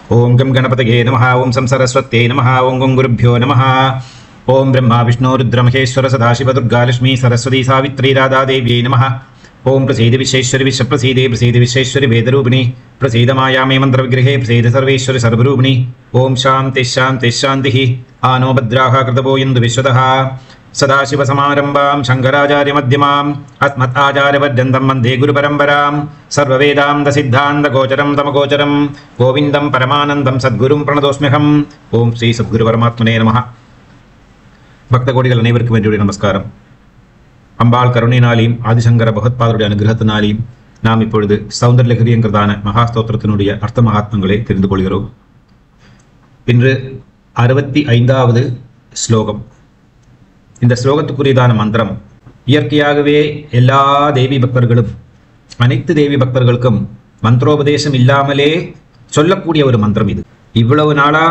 ओं गं गणपतये नमः। ओं सं सरस्वत्यै नमः। ओं गं गुरुभ्यो नमः। ओं ब्रह्मा विष्णु रुद्र महेश्वर सदाशिव दुर्गा लक्ष्मी सरस्वती सावित्री राधा देव्यै नमः। ओं प्रसीद विश्वेश्वरि विश्वप्रसीदे प्रसीद विश्वेश्वरि वेदरूपिणी प्रसीद मायामे मन्त्रविग्रहे प्रसीद सर्वेश्वरि सर्वरूपिणी। ओं शान्तिः शान्तिः शान्तिः। आनो भद्राः कृतवो इन्दु विश्वतः। सदाशिवसमारम्भां शङ्कराचार्यमध्यमाम् अस्मदाचार्यपर्यन्तं वन्दे गुरुपरम्परां। सर्ववेदान्तसिद्धान्तगोचरं तमगोचरं गोविन्दं परमानन्दं सद्गुरुं प्रणतोऽस्म्यहम्। ஓம் ஸ்ரீ சத்குரு பரமாத்மனே நமஹ. பக்த கோடிகள் அனைவருக்கும் என்னுடைய நமஸ்காரம். அம்பாள் கருணையினாலையும் ஆதிசங்கர பகவத்பாதருடைய அனுகிரகத்தினாலையும் நாம் இப்பொழுது சௌந்தர்யலஹரி என்கிறதான மகாஸ்தோத்திரத்தினுடைய அர்த்த மகாத்மங்களை தெரிந்து கொள்கிறோம். இன்று 65வது ஸ்லோகம். இந்த ஸ்லோகத்துக்குரியதான மந்திரம் இயற்கையாகவே எல்லா தேவி பக்தர்களும் அனைத்து தேவி பக்தர்களுக்கும் மந்திரோபதேசம் இல்லாமலே சொல்லக்கூடிய ஒரு மந்திரம் இது. இவ்வளவு நாளா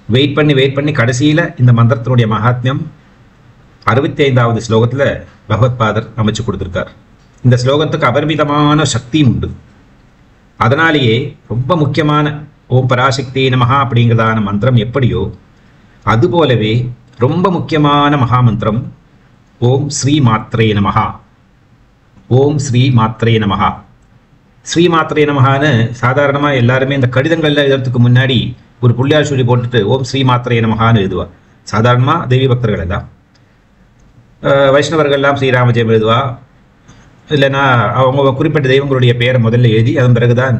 வெயிட் பண்ணி கடைசியில இந்த மந்திரத்தினுடைய மகாத்மியம் 65வது ஸ்லோகத்துல பகவத்பாதர் அமைச்சு கொடுத்திருக்கார். இந்த ஸ்லோகத்துக்கு அபரிமிதமான சக்தியும் உண்டு. அதனாலேயே ரொம்ப முக்கியமான ஓம் பராசக்தி நமஹா அப்படிங்கிறதான மந்திரம் எப்படியோ அதுபோலவே ரொம்ப முக்கியமான மகாமந்திரம் ஓம் ஸ்ரீ மாத்ரே நமஹா. ஓம் ஸ்ரீ மாத்ரே நமஹா. ஸ்ரீ மாத்ரே நமஹான்னு சாதாரணமாக எல்லாருமே இந்த கடிதங்கள்ல எழுதுறதுக்கு முன்னாடி ஒரு புள்ளியார் சொல்லி போட்டுட்டு ஓம் ஸ்ரீ மாத்ரே நமஹான்னு எழுதுவா. சாதாரணமாக தேவி பக்தர்கள் எல்லாம், வைஷ்ணவர்கள்லாம் ஸ்ரீராமஜெயம் எழுதுவா. இல்லைன்னா அவங்க குறிப்பிட்ட தெய்வங்களுடைய பெயரை முதல்ல எழுதி அதன் பிறகுதான்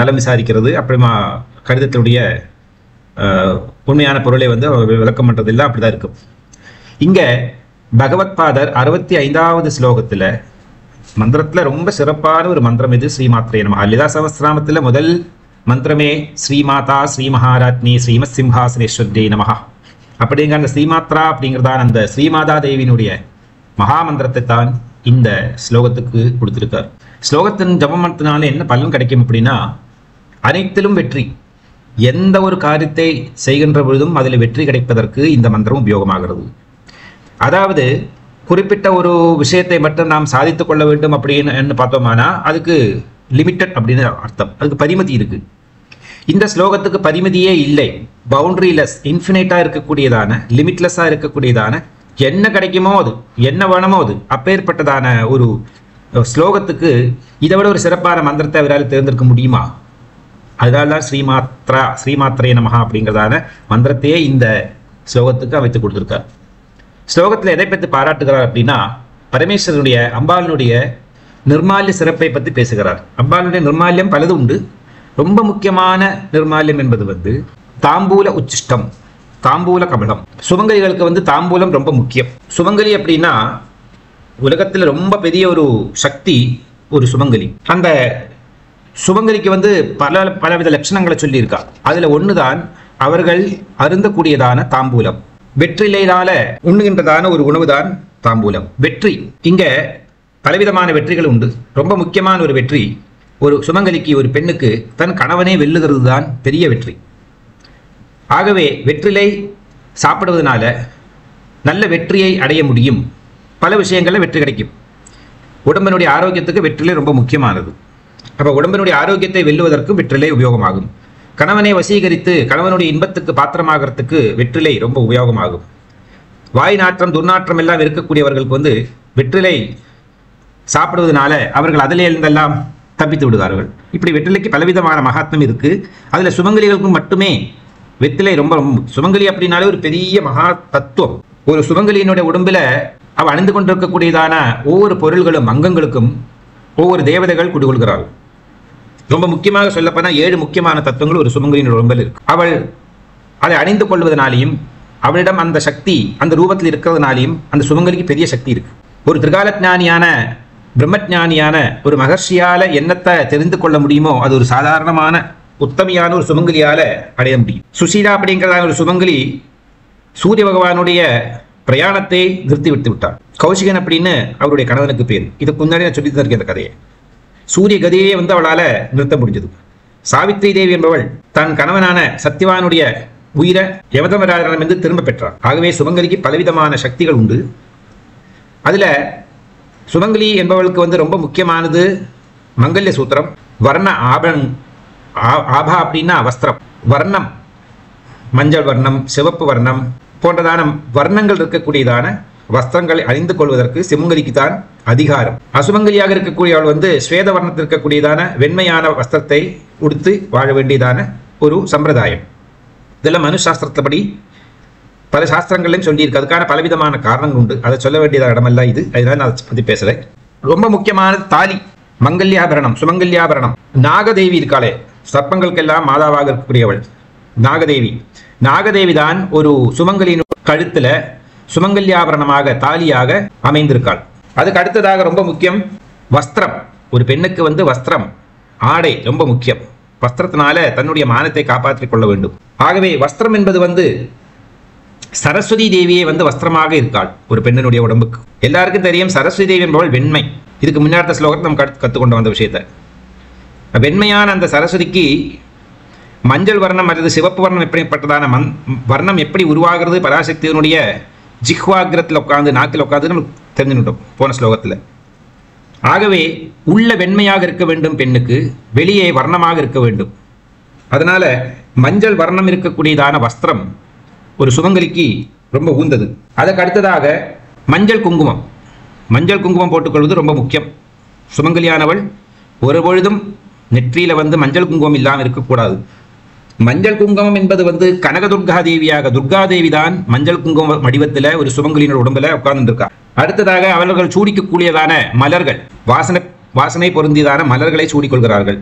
நலம் விசாரிக்கிறது. அப்புறமா கடிதத்தினுடைய உண்மையான பொருளை வந்து விளக்கம் பண்றதெல்லாம் அப்படிதான் இருக்கும். இங்க பகவத்பாதர் 65வது ஸ்லோகத்துல மந்திரத்துல ரொம்ப சிறப்பான ஒரு மந்திரம் இது ஸ்ரீமாத்ரே நமஹ. லலிதா சஹஸ்ரநாமத்துல முதல் மந்திரமே ஸ்ரீமாதா ஸ்ரீ மகாராஜ்னி ஸ்ரீமத் சிம்ஹாசனேஸ்வரி நமஹ அப்படிங்கிற அந்த ஸ்ரீமாத்ரா அப்படிங்கிறதான் அந்த ஸ்ரீமாதா தேவியினுடைய மகாமந்திரத்தை தான் இந்த ஸ்லோகத்துக்கு கொடுத்திருக்கார். ஸ்லோகத்தின் ஜபமத்தினால என்ன பலன் கிடைக்கும் அப்படின்னா அனைத்திலும் வெற்றி. எந்த ஒரு காரியத்தை செய்கின்ற பொழுதும் அதில் வெற்றி கிடைப்பதற்கு இந்த மந்திரம் உபயோகமாகிறது. அதாவது குறிப்பிட்ட ஒரு விஷயத்தை மட்டும் நாம் சாதித்துக் கொள்ள வேண்டும் அப்படின்னு பார்த்தோம்னா அதுக்கு லிமிட்டட் அப்படின்னு அர்த்தம், அதுக்கு பரிமிதி இருக்கு. இந்த ஸ்லோகத்துக்கு பரிமிதியே இல்லை. பவுண்டரிலெஸ், இன்ஃபினைட்டா இருக்கக்கூடியதான, லிமிட்லெஸ்ஸா இருக்கக்கூடியதான, என்ன கிடைக்குமோ அது, என்ன வேணுமோ அது, அப்பேற்பட்டதான ஒரு ஸ்லோகத்துக்கு இதை விட ஒரு சிறப்பான மந்திரத்தை அவரால் தேர்ந்தெடுக்க முடியுமா? அதனால்தான் ஸ்ரீமாத்ரே நமஹா அப்படிங்கிறதான மந்திரத்தையே இந்த ஸ்லோகத்துக்கு அமைத்து கொடுத்திருக்கார். ஸ்லோகத்தில் எதை பற்றி பாராட்டுகிறார் அப்படின்னா பரமேஸ்வரனுடைய அம்பாளுடைய நிர்மால்ய சிறப்பை பற்றி பேசுகிறார். அம்பாளுடைய நிர்மால்யம் பலது உண்டு. ரொம்ப முக்கியமான நிர்மால்யம் என்பது வந்து தாம்பூல உச்சிஷ்டம், தாம்பூல கமலம். சுமங்கலிகளுக்கு வந்து தாம்பூலம் ரொம்ப முக்கியம். சுமங்கலி அப்படின்னா உலகத்தில் ரொம்ப பெரிய ஒரு சக்தி ஒரு சுமங்கலி. அந்த சுமங்கலிக்கு வந்து பலவித லட்சணங்களை சொல்லியிருக்கா. அதுல ஒண்ணுதான் அவர்கள் அருந்தக்கூடியதான தாம்பூலம். வெற்றிலையினால உண்ணுகின்றதான ஒரு உணவுதான் தாம்பூலம். வெற்றி இங்க பலவிதமான வெற்றிகள் உண்டு. ரொம்ப முக்கியமான ஒரு வெற்றி ஒரு சுமங்கலிக்கு, ஒரு பெண்ணுக்கு தன் கணவனை வெல்லுகிறது தான் பெரிய வெற்றி. ஆகவே வெற்றிலை சாப்பிடுவதனால நல்ல வெற்றியை அடைய முடியும். பல விஷயங்கள்ல வெற்றி கிடைக்கும். உடம்பினுடைய ஆரோக்கியத்துக்கு வெற்றிலை ரொம்ப முக்கியமானது. அப்போ உடம்பினுடைய ஆரோக்கியத்தை வெல்லுவதற்கும் வெற்றிலை உபயோகமாகும். கணவனை வசீகரித்து கணவனுடைய இன்பத்துக்கு பாத்திரமாகறதுக்கு வெற்றிலை ரொம்ப உபயோகமாகும். வாய் நாற்றம் துர்நாற்றம் எல்லாம் இருக்கக்கூடியவர்களுக்கு வந்து வெற்றிலை சாப்பிடுவதனால அவர்கள் அதிலே இருந்தெல்லாம் தப்பித்து விடுவார்கள். இப்படி வெற்றிலைக்கு பலவிதமான மகாத்மம் இருக்கு. அதுல சுமங்கலிகளுக்கும் மட்டுமே வெற்றிலை ரொம்ப சுமங்கலி அப்படின்னாலே ஒரு பெரிய மகா தத்துவம். ஒரு சுமங்கலியினுடைய உடம்புல அவ அணிந்து கொண்டிருக்கக்கூடியதான ஒவ்வொரு பொருள்களும் அங்கங்களுக்கும் ஒவ்வொரு தேவதைகள் குடிகொள்கிறார்கள். ரொம்ப முக்கியமாக சொல்லப்போனால் 7 முக்கியமான தத்துவங்கள் ஒரு சுமங்கலியின் உடம்பில் இருக்கு. அவள் அதை அணிந்து கொள்வதனாலையும் அவளிடம் அந்த சக்தி அந்த ரூபத்தில் இருக்கிறதுனாலையும் அந்த சுமங்கலிக்கு பெரிய சக்தி இருக்கு. ஒரு திரிகாலஜானியான பிரம்மஜானியான ஒரு மகர்ஷியால என்னத்தை தெரிந்து கொள்ள முடியுமோ அது ஒரு சாதாரணமான உத்தமியான ஒரு சுமங்கலியால அடைய முடியும். சுசீலா அப்படிங்கிறதான ஒரு சுமங்கலி சூரிய பகவானுடைய பிரயாணத்தை நிறுத்தி விட்டு விட்டார். கௌசிகன் அப்படின்னு அவருடைய கணவனுக்கு பேர். இதுக்கு முன்னாடி நான் சொல்லி தந்திருக்கேன் அந்த கதையை. சூரிய கதையே வந்து அவளால நிறுத்த முடிஞ்சது. சாவித்ரி தேவி என்பவள் தன் கணவனான சத்யவானுடைய உயிரை யமதமராஜனிடமிருந்து திரும்ப பெற்றார். ஆகவே சுமங்கலிக்கு பலவிதமான சக்திகள் உண்டு. அதுல சுமங்கலி என்பவளுக்கு வந்து ரொம்ப முக்கியமானது மங்கல்ய சூத்திரம், வர்ண ஆபா அப்படின்னா வஸ்திரம். வர்ணம், மஞ்சள் வர்ணம், சிவப்பு வர்ணம் போன்றதான வர்ணங்கள் இருக்கக்கூடியதான வஸ்திரங்களை அணிந்து கொள்வதற்கு சுமங்கலிக்கு தான் அதிகாரம். அசுமங்கலியாக இருக்கக்கூடியவள் வந்து ஸ்வேத வர்ணத்தில் இருக்கக்கூடியதான வெண்மையான வஸ்திரத்தை உடுத்து வாழ வேண்டியதான ஒரு சம்பிரதாயம். இதெல்லாம் மனுசாஸ்திரத்தின்படி பல சாஸ்திரங்களையும் சொல்லியிருக்கு. அதுக்கான பலவிதமான காரணங்கள் உண்டு. அதை சொல்ல வேண்டியதாக இடமல்ல இது. அதனால நான் அதை பற்றி பேசுகிறேன். ரொம்ப முக்கியமானது தாலி, மங்கல்யாபரணம், சுமங்கல்யாபரணம். நாகதேவி இருக்காளே, சர்ப்பங்களுக்கெல்லாம் மாதாவாக இருக்கக்கூடியவள் நாகதேவி. நாகதேவி தான் ஒரு சுமங்கலியின் கழுத்துல சுமங்கல்யாபரணமாக தாலியாக அமைந்திருக்காள். அதுக்கு அடுத்ததாக ரொம்ப முக்கியம் வஸ்திரம். ஒரு பெண்ணுக்கு வந்து வஸ்திரம், ஆடை ரொம்ப முக்கியம். வஸ்திரத்தினால தன்னுடைய மானத்தை காப்பாற்றிக் கொள்ள வேண்டும். ஆகவே வஸ்திரம் என்பது வந்து சரஸ்வதி தேவியே வந்து வஸ்திரமாக இருக்காள் ஒரு பெண்ணினுடைய உடம்புக்கு. எல்லாருக்கும் தெரியும் சரஸ்வதி தேவி என்பவள் வெண்மை. இதுக்கு முன்னாடி ஸ்லோகத்தை நம்ம கற்றுக்கொண்டு வந்த விஷயத்தை. வெண்மையான அந்த சரஸ்வதிக்கு மஞ்சள் வர்ணம் அல்லது சிவப்பு வர்ணம் எப்படிப்பட்டதான வர்ணம் எப்படி உருவாகிறது பராசக்தியினுடைய ஜிஹ்வாகிரத்தில் உட்காந்து நாக்கில் உட்காந்து நம்ம தெரிஞ்சுட்டோம் போன ஸ்லோகத்தில். ஆகவே உள்ள வெண்மையாக இருக்க வேண்டும் பெண்ணுக்கு, வெளியே வர்ணமாக இருக்க வேண்டும். அதனால மஞ்சள் வர்ணம் இருக்கக்கூடியதான வஸ்திரம் ஒரு சுமங்கலிக்கு ரொம்ப ஊந்தது. அதற்கு அடுத்ததாக மஞ்சள் குங்குமம். மஞ்சள் குங்குமம் போட்டுக்கொள்வது ரொம்ப முக்கியம். சுமங்கலியானவள் ஒரு பொழுதும் நெற்றியில வந்து மஞ்சள் குங்குமம் இல்லாமல் இருக்கக்கூடாது. மஞ்சள் குங்குமம் என்பது வந்து கனகதுர்கா தேவியாக, துர்காதேவி தான் மஞ்சள் குங்குமம் வடிவத்தில் ஒரு சுமங்கலியினர் உடம்புல உட்கார்ந்துருக்கா. அடுத்ததாக அவர்கள் சூடிக்கக்கூடியதான மலர்கள், வாசனை பொருந்தியதான மலர்களை சூடிக்கொள்கிறார்கள்.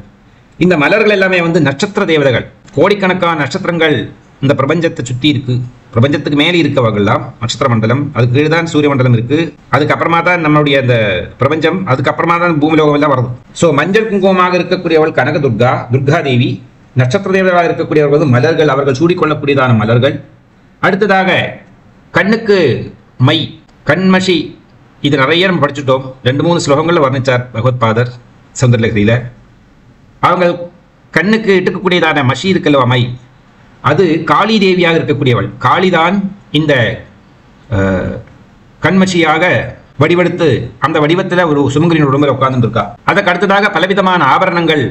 இந்த மலர்கள் எல்லாமே வந்து நட்சத்திர தேவதைகள். கோடிக்கணக்கான நட்சத்திரங்கள் இந்த பிரபஞ்சத்தை சுற்றி இருக்கு. பிரபஞ்சத்துக்கு மேலே இருக்கவர்கள்லாம் நட்சத்திர மண்டலம், அதுக்கு கீழே தான் சூரிய மண்டலம் இருக்கு. அதுக்கப்புறமா தான் நம்மளுடைய அந்த பிரபஞ்சம், அதுக்கப்புறமா தான் பூமிலோகம் எல்லாம் வருது. ஸோ மஞ்சள் குங்குமமாக இருக்கக்கூடியவள் கனகதுர்கா, துர்காதேவி. நட்சத்திர தேவதையாக இருக்கக்கூடியவர்கள் மலர்கள், அவர்கள் சூடிக்கொள்ளக்கூடியதான மலர்கள். அடுத்ததாக கண்ணுக்கு மை, கண்மஷி. இது நிறைய நம்ம படிச்சுட்டோம். 2-3 ஸ்லோகங்களில் வர்ணிச்சார் பகவத்பாதர் சௌந்தரலஹரியில. அவங்க கண்ணுக்கு இட்டுக்கக்கூடியதான மஷி இருக்கல்லவா, மை, அது காளி தேவியாக இருக்கக்கூடியவள். காளிதான் இந்த கண்மஷியாக வடிவெடுத்து அந்த வடிவத்தில் ஒரு சுமங்கலின் உடம்பில் உட்கார்ந்து இருக்கா. அதற்கு அடுத்ததாக பலவிதமான ஆபரணங்கள்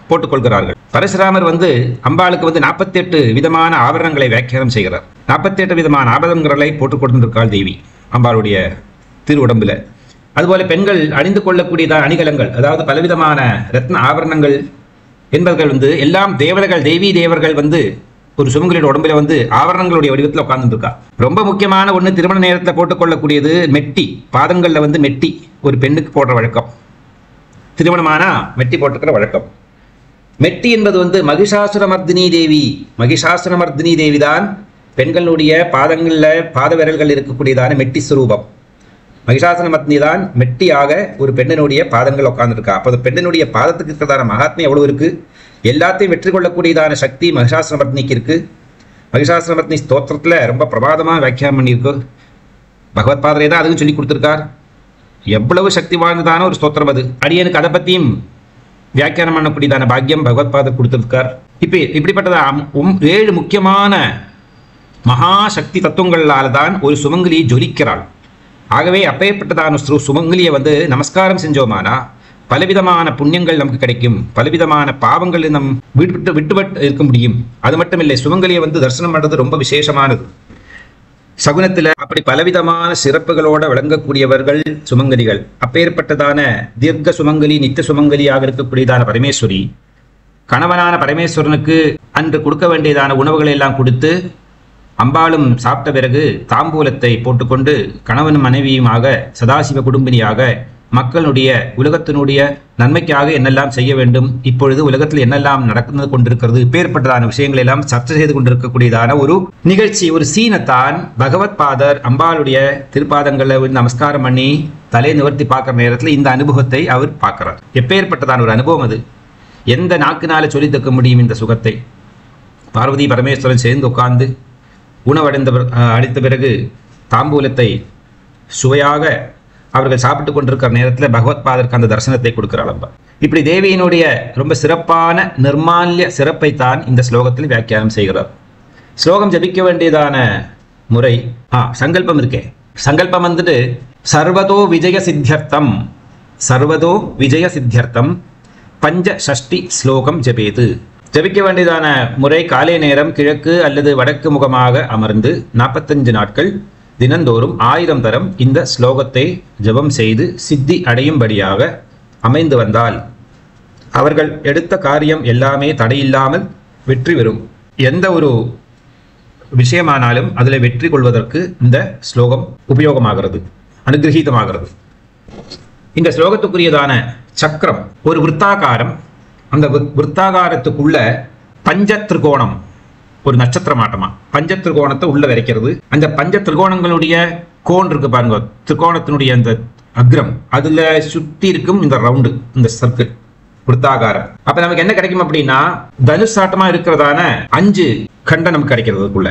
போட்டுக்கொள்கிறார்கள். பரசுராமர் வந்து அம்பாளுக்கு வந்து 48 விதமான ஆபரணங்களை வியாக்கியானம் செய்கிறார். 48 விதமான ஆபரணங்களை போட்டுக் கொண்டிருக்காள் தேவி அம்பாளுடைய திரு உடம்புல. அதுபோல பெண்கள் அணிந்து கொள்ளக்கூடியதான அணிகலங்கள், அதாவது பலவிதமான ரத்ன ஆபரணங்கள் என்பவர்கள் வந்து எல்லாம் தேவதைகள், தேவி தேவர்கள் வந்து ஒரு சுமங்கலியோட உடம்புல வந்து ஆபரணங்களுடைய வடிவத்தில் உட்கார்ந்து இருக்கா. ரொம்ப முக்கியமான ஒன்று திருமண நேரத்தில் போட்டுக்கொள்ளக்கூடியது மெட்டி. பாதங்களில் வந்து மெட்டி ஒரு பெண்ணுக்கு போடுற வழக்கம். திருமணமானா மெட்டி போட்டுக்கிற வழக்கம். மெட்டி என்பது வந்து மகிஷாசுரமர்தினி தேவி. மகிஷாசுரமர்தினி தேவி தான் பெண்களுடைய பாதங்களில் பாத விரல்கள் இருக்கக்கூடியதான மெட்டி ஸ்வரூபம். மகிஷாசுரமர்தினி தான் மெட்டியாக ஒரு பெண்ணினுடைய பாதங்கள் உட்கார்ந்துருக்கா. அப்போ பெண்ணினுடைய பாதத்துக்கு இருக்கிறதான மகாத்மியம் எவ்வளவு இருக்கு. எல்லாத்தையும் வெற்றி கொள்ளக்கூடியதான சக்தி மகிஷாசுரமர்தினிக்கு இருக்கு. மகிஷாசுரமர்தினி ஸ்தோத்திரத்தில் ரொம்ப பிரபாதமாக வியாக்கியானம் பண்ணியிருக்கு. பகவத்பாதரே தான் அதுவும் சொல்லி கொடுத்துருக்கார். எவ்வளவு சக்தி வாழ்ந்ததான ஒரு ஸ்தோத்திரம் அது. அடியனுக்கு அதை பற்றியும் வியாக்கியானம் பண்ணக்கூடியதான பாக்கியம் பகவத்பாதர் கொடுத்திருக்கார். இப்படிப்பட்டதான் 7 முக்கியமான மகாசக்தி தத்துவங்களால் தான் ஒரு சுமங்கலி ஜொலிக்கிறாள். ஆகவே அப்பேற்பட்டதான சுமங்கலியை வந்து நமஸ்காரம் செஞ்சோமானா பலவிதமான புண்ணியங்கள் நமக்கு கிடைக்கும். பலவிதமான பாவங்கள் நம் விட்டு இருக்க முடியும். அது மட்டும் இல்லை, சுமங்கலியை வந்து தரிசனம் பண்ணுறது ரொம்ப விசேஷமானது. சகுனத்தில் அப்படி பலவிதமான சிறப்புகளோட விளங்கக்கூடியவர்கள் சுமங்கலிகள். அப்பேற்பட்டதான தீர்க்க சுமங்கலி, நித்திய சுமங்கலியாக இருக்கக்கூடியதான பரமேஸ்வரி கணவனான பரமேஸ்வரனுக்கு அன்று கொடுக்க வேண்டியதான உணவுகளை எல்லாம் கொடுத்து அம்பாளும் சாப்பிட்ட பிறகு தாம்பூலத்தை போட்டுக்கொண்டு கணவனும் மனைவியுமாக சதாசிவ குடும்பினியாக மக்களுடைய உலகத்தினுடைய நன்மைக்காக என்னெல்லாம் செய்ய வேண்டும், இப்பொழுது உலகத்தில் என்னெல்லாம் நடந்து கொண்டிருக்கிறது, இப்பேற்பட்டதான விஷயங்களை எல்லாம் சர்ச்சை செய்து கொண்டிருக்கக்கூடியதான ஒரு நிகழ்ச்சி, ஒரு சீனத்தான் பகவத்பாதர் அம்பாளுடைய திருப்பாதங்களை நமஸ்காரம் பண்ணி தலை நிவர்த்தி பார்க்குற நேரத்தில் இந்த அனுபவத்தை அவர் பார்க்கிறார். எப்பேற்பட்டதான ஒரு அனுபவம் அது. எந்த நாக்குனால சொல்லி தக்க முடியும் இந்த சுகத்தை. பார்வதி பரமேஸ்வரன் சேர்ந்து உட்கார்ந்து அடித்த பிறகு தாம்பூலத்தை சுவையாக அவர்கள் சாப்பிட்டு கொண்டிருக்கிற நேரத்தில் பகவத்பாதருக்கு அந்த தரிசனத்தை கொடுக்கிறாள் அம்பா. இப்படி தேவியினுடைய ரொம்ப சிறப்பான நிர்மால்ய சிறப்பைத்தான் இந்த ஸ்லோகத்தில் வியாக்கியானம் செய்கிறார். ஸ்லோகம் ஜபிக்க வேண்டியதான முறை சங்கல்பம் இருக்கே. சங்கல்பம் வந்துட்டு சர்வதோ விஜய சித்தியர்த்தம், சர்வதோ விஜய சித்தியர்த்தம் பஞ்ச ஷஷ்டி ஸ்லோகம் ஜபேது. ஜபிக்க வேண்டியதான முறை காலை நேரம் கிழக்கு அல்லது வடக்கு முகமாக அமர்ந்து 45 நாட்கள் தினந்தோறும் 1000 தரம் இந்த ஸ்லோகத்தை ஜபம் செய்து சித்தி அடையும்படியாக அமைந்து வந்தால் அவர்கள் எடுத்த காரியம் எல்லாமே தடையில்லாமல் வெற்றி பெறும். எந்த ஒரு விஷயமானாலும் அதில் வெற்றி கொள்வதற்கு இந்த ஸ்லோகம் உபயோகமாகிறது, அனுகிரகீதமாகிறது. இந்த ஸ்லோகத்துக்குரியதான சக்கரம் ஒரு விருத்தாகாரம். அந்த விருத்தாகாரத்துக்குள்ள பஞ்ச திரிகோணம், ஒரு நட்சத்திரம் ஆட்டமா பஞ்ச திரிகோணத்தை உள்ள வரைக்கிறது. அந்த பஞ்ச திரிகோணங்களுடைய கோன் இருக்கு பாருங்க, திரிகோணத்தினுடைய அந்த அக்ரம், அதுல சுத்தி இருக்கும் இந்த ரவுண்டு, இந்த சர்க்கிள் விருத்தாகாரம். அப்ப நமக்கு என்ன கிடைக்கும் அப்படின்னா, தனுஷாட்டமா இருக்கிறதான 5 கண்டம் நமக்கு கிடைக்கிறதுக்குள்ள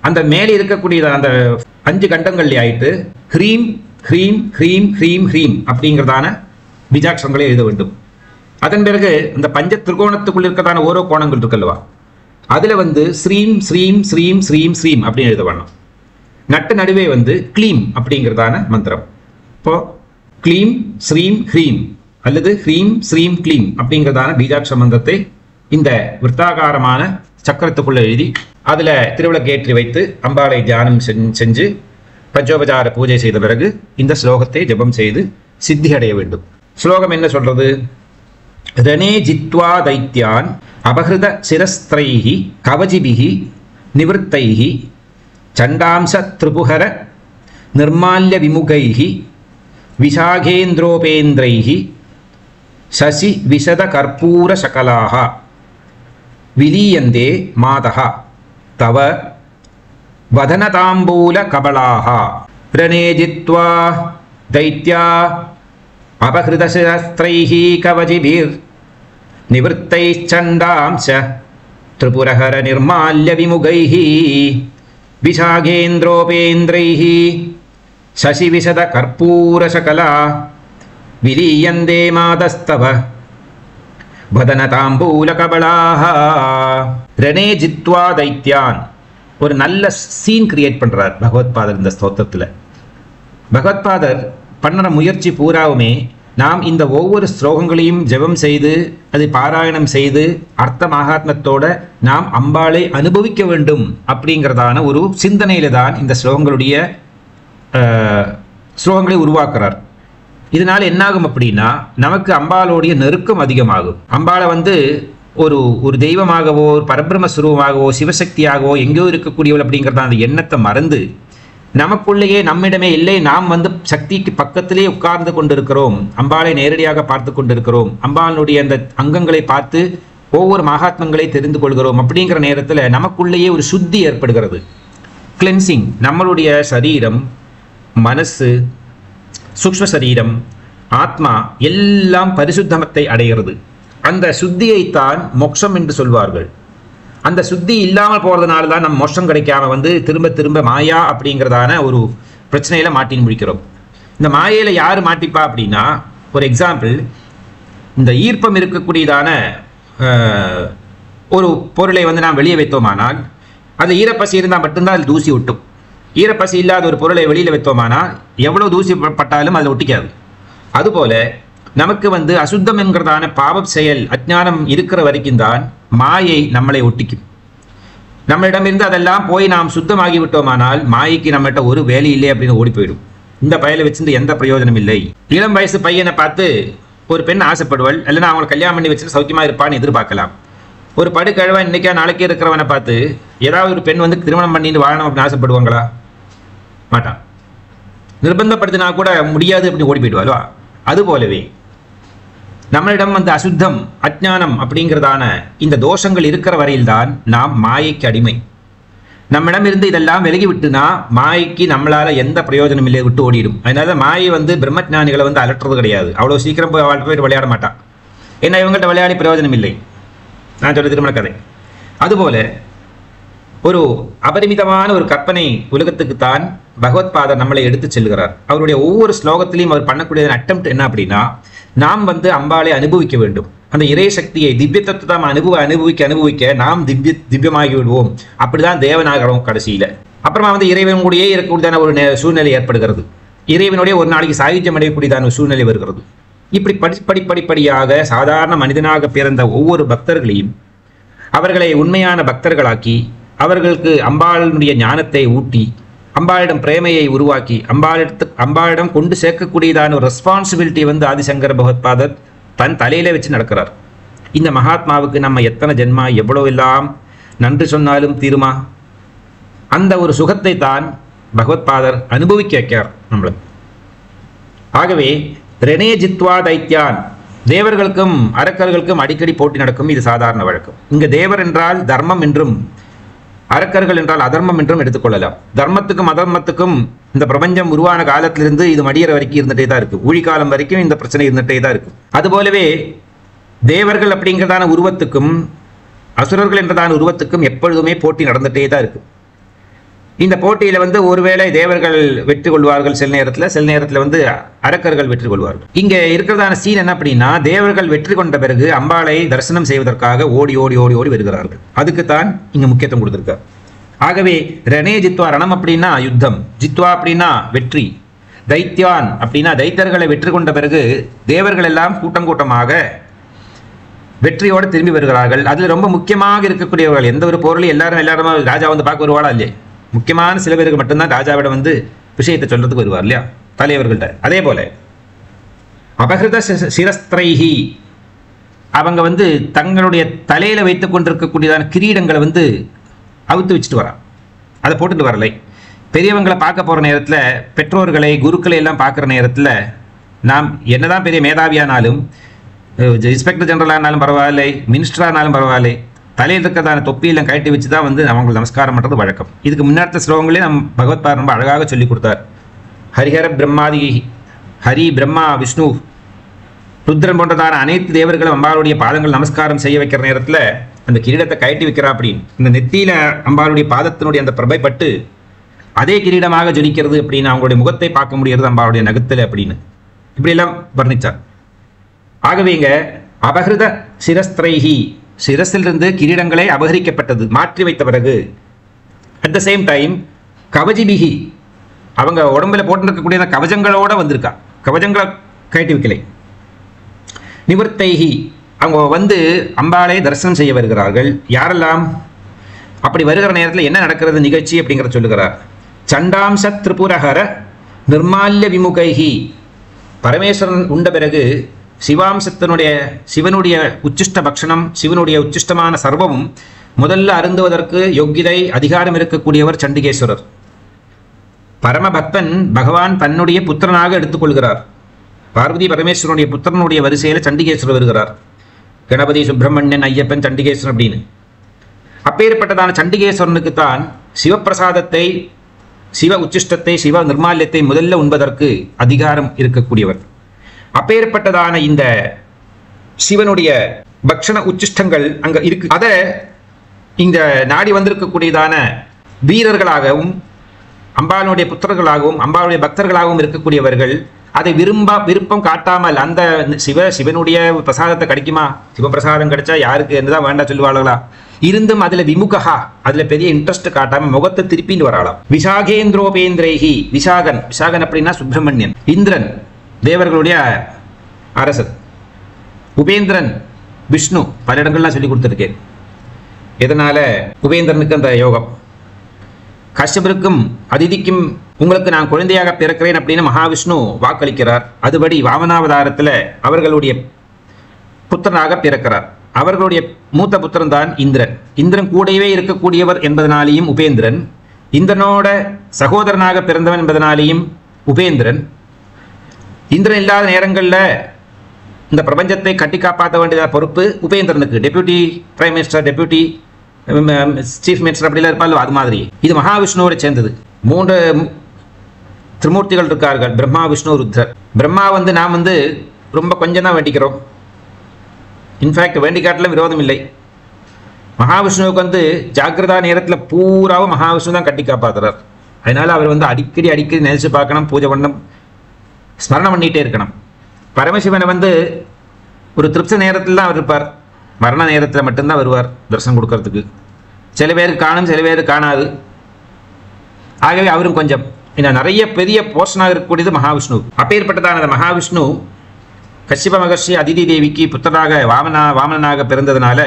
அந்த மேலே இருக்கக்கூடிய அந்த 5 கண்டங்கள்ல ஆயிட்டு ஹ்ரீம் ஹ்ரீம் ஹ்ரீம் ஹ்ரீம் ஹ்ரீம் அப்படிங்கிறதான பீஜாட்சரங்களை எழுத வேண்டும். அதன் பிறகு இந்த பஞ்ச திரிகோணத்துக்குள்ள இருக்கிறதான ஓரோ கோணங்கள் இருக்குல்லவா, அதுல ஸ்ரீம் ஸ்ரீம் ஸ்ரீம் ஸ்ரீம் ஸ்ரீம் அப்படின்னு எழுத வேணும். நட்டு நடுவே க்ளீம் அப்படிங்கிறதான மந்திரம். இப்போ க்ளீம் ஸ்ரீம் ஹ்ரீம் அல்லது ஹ்ரீம் ஸ்ரீம் க்ளீம் அப்படிங்கிறதான பீஜாட்சர மந்திரத்தை இந்த விருத்தாகாரமான சக்கரத்துக்குள்ள எழுதி அதுல திருவிளக்கு ஏற்றி வைத்து அம்பாளை தியானம் செஞ்சு பஞ்சோபசார பூஜை செய்த பிறகு இந்த ஸ்லோகத்தை ஜபம் செய்து சித்தி அடைய வேண்டும். ஸ்லோகம் என்ன சொல்றது? ரணே ஜித்வா தைத்யான் அபஹிருத சிரஸ்திரைஹி கவஜிபிஹி நிவர்த்தைஹி சண்டாம்ச திரிபுஹர நிர்மால்ய விமுகைஹி விஷாகேந்திரோபேந்திரைஹி சசி விஷத கற்பூர சகலாஹ விலீயந்தே மாதஹ தவ வதனதாம்பூல கபலாஹ. ரணே ஜித்வா தைத்யா அபஹிருத சிரஸ்திரைஹி கவஜிபிர் நிவர்த்தைச்சண்டாம்ச திரிபுரஹர நிர்மால்ய விமுகைஹி விஷாகேந்திரோபேந்திரைஹி சசி விஷத கற்பூர சகலா விலீயந்தே மாதஸ்தவ வதனதாம்பூல கபலாஹ. ரணே ஜித்வா தைத்யான், ஒரு நல்ல சீன் கிரியேட் பண்றார் பகவத்பாதர் இந்த ஸ்தோத்திரத்துல. பகவத்பாதர் பண்ணுற முயற்சி பூராவுமே நாம் இந்த ஒவ்வொரு ஸ்லோகங்களையும் ஜெபம் செய்து அதை பாராயணம் செய்து அர்த்த மகாத்மத்தோட நாம் அம்பாளை அனுபவிக்க வேண்டும் அப்படிங்கிறதான ஒரு சிந்தனையில தான் இந்த ஸ்லோகங்களை உருவாக்குறார். இதனால என்னாகும் அப்படின்னா, நமக்கு அம்பாளுடைய நெருக்கம் அதிகமாகும். அம்பாளை ஒரு தெய்வமாகவோ ஒரு பரபிரம சுரூபமாகவோ சிவசக்தியாகவோ எங்கேயோ இருக்கக்கூடியவள் அப்படிங்கிறத அந்த எண்ணத்தை மறந்து நமக்குள்ளேயே நம்மிடமே இல்லை, நாம் சக்திக்கு பக்கத்திலே உட்கார்ந்து கொண்டிருக்கிறோம், அம்பாளை நேரடியாக பார்த்து கொண்டிருக்கிறோம், அம்பாளுடைய அந்த அங்கங்களை பார்த்து ஒவ்வொரு மகாத்மங்களை தெரிந்து கொள்கிறோம். அப்படிங்கிற நேரத்தில் நமக்குள்ளேயே ஒரு சுத்தி ஏற்படுகிறது, கிளென்சிங். நம்மளுடைய சரீரம், மனசு, சூக்ஷ்ம சரீரம், ஆத்மா எல்லாம் பரிசுத்தமத்தை அடைகிறது. அந்த சுத்தியைத்தான் மோட்சம் என்று சொல்வார்கள். அந்த சுத்தி இல்லாமல் போறதுனால தான் நம்ம மோட்சம் கிடைக்காம திரும்ப திரும்ப மாயா அப்படிங்கிறதான ஒரு பிரச்சனையில மாட்டின்னு முடிக்கிறோம். இந்த மாயையில யாரு மாட்டிப்பா அப்படின்னா, ஒரு எக்ஸாம்பிள், இந்த ஈர்ப்பம் இருக்கக்கூடியதான ஒரு பொருளை நாம் வெளியே வைத்தோமானால் அது ஈரப்பசி இருந்தால் மட்டும்தான் அது தூசி ஒட்டும். ஈரப்பசி இல்லாத ஒரு பொருளை வெளியில வைத்தோமானால் எவ்வளவு தூசி பட்டாலும் அதில் ஒட்டிக்காது. அதுபோல நமக்கு அசுத்தம் என்கிறதான பாவம் செயல் அஜ்ஞானம் இருக்கிற வரைக்கும் தான் மாயை நம்மளை ஒட்டிக்கும். நம்மளிடமிருந்து அதெல்லாம் போய் நாம் சுத்தமாகி விட்டோமானால் மாயைக்கு நம்மகிட்ட ஒரு வேலை இல்லை அப்படின்னு ஓடி போயிடும். இந்த பயலை வச்சிருந்து எந்த பிரயோஜனம் இல்லை. இளம் வயசு பையனை பார்த்து ஒரு பெண் ஆசைப்படுவள், இல்லைன்னா அவங்களை கல்யாணம் பண்ணி வச்சுட்டு சௌக்கியமா இருப்பான்னு எதிர்பார்க்கலாம். ஒரு படுக்கழவன் இன்னைக்கா நாளைக்கே இருக்கிறவனை பார்த்து ஏதாவது ஒரு பெண் திருமணம் பண்ணிட்டு வாழணும் அப்படின்னு ஆசைப்படுவாங்களா? மாட்டான். நிர்பந்தப்படுத்தினா கூட முடியாது அப்படின்னு ஓடி போயிடுவாள்வா? அதுபோலவே நம்மளிடம் அசுத்தம் அஜ்ஞானம் அப்படிங்கிறதான இந்த தோஷங்கள் இருக்கிற வரையில்தான் நாம் மாயைக்கு அடிமை. நம்மிடம் இருந்து இதெல்லாம் விலகி விட்டுனா மாயைக்கு நம்மளால எந்த பிரயோஜனம் இல்லை, விட்டு ஓடிடும். அதனால மாயை பிரம்மஜானிகளை அலட்டுறது கிடையாது. அவ்வளவு சீக்கிரம் போய் விளையாட மாட்டான். ஏன்னா இவங்கள்ட்ட விளையாடி பிரயோஜனம் இல்லை. நான் சொல்ற திருமண கதை. அதுபோல ஒரு அபரிமிதமான ஒரு கற்பனை உலகத்துக்குத்தான் பகவத்பாதர் நம்மளை எடுத்து செல்கிறார். அவருடைய ஒவ்வொரு ஸ்லோகத்திலையும் அவர் பண்ணக்கூடிய அட்டெம்ப்ட் என்ன அப்படின்னா, நாம் அம்பாளை அனுபவிக்க வேண்டும். அந்த இறை சக்தியை, திவ்ய தத்துவம் அனுபவிக்க நாம் திவ்யமாகி விடுவோம். அப்படிதான் தேவனாகிறோம் கடைசியில. அப்புறமா இறைவன் கூடயே இருக்கக்கூடியதான ஒரு சூழ்நிலை ஏற்படுகிறது. இறைவனுடைய ஒரு நாளைக்கு சாயுஜ்யம் அடையக்கூடியதான ஒரு சூழ்நிலை வருகிறது. இப்படி படிப்படியாக சாதாரண மனிதனாக பிறந்த ஒவ்வொரு பக்தர்களையும் அவர்களை உண்மையான பக்தர்களாக்கி அவர்களுக்கு அம்பாளுடைய ஞானத்தை ஊட்டி அம்பாளிடம் பிரேமையை உருவாக்கி அம்பாளிடம் கொண்டு சேர்க்கக்கூடியதான ஒரு ரெஸ்பான்சிபிலிட்டி வந்து ஆதிசங்கர பகவத்பாதர் தன் தலையில வச்சு நடக்கிறார். இந்த மகாத்மாவுக்கு நம்ம எத்தனை ஜென்மா எவ்வளவு எல்லாம் நன்றி சொன்னாலும் தீருமா? அந்த ஒரு சுகத்தை தான் பகவத்பாதர் அனுபவிக்க வைக்கிறார் நம்மளுக்கு. ஆகவே ரெனே ஜித்வா தைத்யான், தேவர்களுக்கும் அரக்கர்களுக்கும் அடிக்கடி போட்டி நடக்கும். இது சாதாரண வழக்கம். இங்க தேவர் என்றால் தர்மம் என்றும் அரக்கர்கள் என்றால் அதர்மம் என்றும் எடுத்துக்கொள்ளலாம். தர்மத்துக்கும் அதர்மத்துக்கும் இந்த பிரபஞ்சம் உருவான காலத்திலிருந்து இது மடியற வரைக்கும் இருந்துட்டே தான் இருக்கு. ஊழிகாலம் வரைக்கும் இந்த பிரச்சனை இருந்துட்டே தான் இருக்கு. அதுபோலவே தேவர்கள் அப்படிங்கிறதான உருவத்துக்கும் அசுரர்கள் என்றதான உருவத்துக்கும் எப்பொழுதுமே போட்டி நடந்துட்டே தான் இருக்கு. இந்த போட்டியில வந்து ஒருவேளை தேவர்கள் வெற்றி கொள்வார்கள், சில நேரத்தில் வந்து அரக்கர்கள் வெற்றி கொள்வார்கள். இங்க இருக்கிறதான சீன் என்ன அப்படின்னா, தேவர்கள் வெற்றி கொண்ட பிறகு அம்பாளை தரிசனம் செய்வதற்காக ஓடி ஓடி ஓடி ஓடி வருகிறார்கள். அதுக்குத்தான் இங்க முக்கியத்துவம் கொடுத்திருக்கார். ஆகவே ரெனே ஜித்வா, ரணம் அப்படின்னா யுத்தம், ஜித்வா அப்படின்னா வெற்றி, தைத்யான் அப்படின்னா தைத்தர்களை வெற்றி கொண்ட பிறகு தேவர்கள் எல்லாம் கூட்டம் கூட்டமாக வெற்றியோடு திரும்பி வருகிறார்கள். அதுல ரொம்ப முக்கியமாக இருக்கக்கூடியவர்கள், எந்த ஒரு பொருளையும் எல்லாரும் ராஜா வந்து பார்க்க வருவாளா இல்லையே, முக்கியமான சில பேருக்கு மட்டும்தான் ராஜாவிடம் வந்து விஷயத்தை சொல்றதுக்கு வருவார் இல்லையா, தலைவர்கள்ட்ட. அதே போல அபகிருத சிரஸ்திரைஹி, அவங்க வந்து தங்களுடைய தலையில வைத்துக் கொண்டிருக்கக்கூடியதான கிரீடங்களை வந்து அவுத்து வச்சுட்டு வரா, அதை போட்டுட்டு வரலை. பெரியவங்களை பார்க்க போற நேரத்தில், பெற்றோர்களை குருக்களை எல்லாம் பார்க்குற நேரத்தில், நாம் என்னதான் பெரிய மேதாவியானாலும், இன்ஸ்பெக்டர் ஜெனரலானாலும் பரவாயில்லை, மினிஸ்டரானாலும் பரவாயில்லை, தலையில் இருக்கிறதான தொப்பியெல்லாம் கட்டி வச்சு தான் வந்து அவங்களுக்கு நமஸ்காரம் பண்ணுறது வழக்கம். இதுக்கு முன்னாடி ஸ்லோகங்களே நம் பகவத்பாதர் ரொம்ப அழகாக சொல்லி கொடுத்தார். ஹரிஹர பிரம்மாதி, ஹரி பிரம்மா விஷ்ணு ருத்ரன் போன்றதான அனைத்து தேவர்களும் அம்பாளுடைய பாதங்கள் நமஸ்காரம் செய்ய வைக்கிற நேரத்தில் அந்த கிரீடத்தை கட்டி வைக்கிறா. அப்படின்னு இந்த நெத்தியில அம்பாளுடைய பாதத்தினுடைய அந்த பிரபைப்பட்டு அதே கிரீடமாக ஜொலிக்கிறது அப்படின்னு, அவங்களுடைய முகத்தை பார்க்க முடியறது அம்பாளுடைய நகத்தில் அப்படின்னு இப்படியெல்லாம் வர்ணித்தார். ஆகவே இங்க அபகிருத சிரஸ்திரைஹி, சிரசிலிருந்து கிரீடங்களை அபகரிக்கப்பட்டது, மாற்றி வைத்த பிறகு அட் த சேம் டைம் கவஜிபிகி, அவங்க உடம்புல போட்டிருக்கக்கூடிய கவஜங்களோட வந்திருக்கா, கவஜங்களை கட்டி வைக்கலை. நிவர்த்தைஹி, அவங்க வந்து அம்பாளை தரிசனம் செய்ய வருகிறார்கள். யாரெல்லாம் அப்படி வருகிற நேரத்தில் என்ன நடக்கிறது நிகழ்ச்சி அப்படிங்கிறத சொல்லுகிறார். சண்டாம்ச திரிபுரஹர நிர்மால்ய விமுகைஹி, பரமேஸ்வரன் உண்ட பிறகு சிவனுடைய உச்சிஷ்ட பக்ஷணம், சிவனுடைய உச்சிஷ்டமான சர்வமும் முதல்ல அருந்துவதற்கு யோக்கியதை அதிகாரம் இருக்கக்கூடியவர் சண்டிகேஸ்வரர். பரமபக்தன் பகவான் தன்னுடைய புத்திரனாக எடுத்துக்கொள்கிறார். பார்வதி பரமேஸ்வரனுடைய புத்திரனுடைய வரிசையில் சண்டிகேஸ்வரர் வருகிறார். கணபதி, சுப்பிரமணியன், ஐயப்பன், சண்டிகேஸ்வரன் அப்படின்னு. அப்பேற்பட்டதான சண்டிகேஸ்வரனுக்கு தான் சிவப்பிரசாதத்தை, சிவ உச்சிஷ்டத்தை, சிவ நிர்மால்யத்தை முதல்ல உண்பதற்கு அதிகாரம் இருக்கக்கூடியவர். அப்பேற்பட்டதான இந்த சிவனுடைய பக்ஷண உச்சிஷ்டங்கள் அங்க இருக்கு. அதை இந்த நாடி வந்திருக்கக்கூடியதான வீரர்களாகவும் அம்பாளுடைய புத்திரர்களாகவும் அம்பாளுடைய பக்தர்களாகவும் இருக்கக்கூடியவர்கள் அதை விருப்பம் காட்டாமல், அந்த சிவனுடைய பிரசாதத்தை கிடைக்குமா, சிவபிரசாதம் கிடைச்சா யாருக்கு என்னதான் வேண்டாம் சொல்லுவாளா, இருந்தும் அதுல விமுகா, அதுல பெரிய இன்ட்ரெஸ்ட் காட்டாம முகத்தை திருப்பின்னு வராளாம். விசாகேந்திரோபேந்திரேஹி, விசாகன் அப்படின்னா சுப்பிரமணியன், இந்திரன் தேவர்களுடைய அரசர், உபேந்திரன் விஷ்ணு, பல இடங்கள்லாம் சொல்லி கொடுத்துருக்கேன். எதனால உபேந்திரனுக்கு அந்த யோகம், கஷ்யபருக்கும் அதிதிக்கும் உங்களுக்கு நான் குழந்தையாக பிறக்கிறேன் அப்படின்னு மகாவிஷ்ணு வாக்களிக்கிறார். அதுபடி வாமனாவதாரத்தில் அவர்களுடைய புத்திரனாக பிறக்கிறார். அவர்களுடைய மூத்த புத்திரன் தான் இந்திரன். இந்திரன் கூடவே இருக்கக்கூடியவர் என்பதனாலேயும் உபேந்திரன், இந்திரனோட சகோதரனாக பிறந்தவன் என்பதனாலேயும் உபேந்திரன். இந்திரன் இல்லாத நேரங்களில் இந்த பிரபஞ்சத்தை கட்டி காப்பாற்ற வேண்டிய பொறுப்பு உபேந்திரனுக்கு. Deputy prime minister, deputy chief minister அப்படிலாம் இருப்பாள், அது மாதிரி. இது மகாவிஷ்ணுவோட சேர்ந்தது. 3 திரிமூர்த்திகள் இருக்கார்கள், பிரம்மா, விஷ்ணு, ருத்ரர். பிரம்மா வந்து நாம் வந்து ரொம்ப கொஞ்சம் தான் வேண்டிக்கிறோம். இன்ஃபேக்ட் வேண்டிக்காட்டிலும் விரோதம் இல்லை. மகாவிஷ்ணுவுக்கு வந்து ஜாக்கிரதா நேரத்தில் பூராவும் மகாவிஷ்ணு தான் கட்டி காப்பாற்றுறார். அதனால அவர் வந்து அடிக்கடி நினைச்சு பார்க்கணும், பூஜை பண்ணணும், ஸ்மரணம் பண்ணிகிட்டே இருக்கணும். பரமசிவனை வந்து ஒரு திருப்தி நேரத்தில் தான் அவர் இருப்பார், மரண நேரத்தில் மட்டும்தான் வருவார் தரிசனம் கொடுக்கறதுக்கு. சில பேருக்கு காணும், சில பேருக்கு காணாது. ஆகவே அவரும் கொஞ்சம் இன்னும் நிறைய பெரிய போர்ஷனாக இருக்கக்கூடியது மகாவிஷ்ணு. அப்பேற்பட்டதான அந்த மகாவிஷ்ணு கஷ்யப மகர்ஷி அதிதி தேவிக்கு புத்தராக வாமனாக பிறந்ததுனால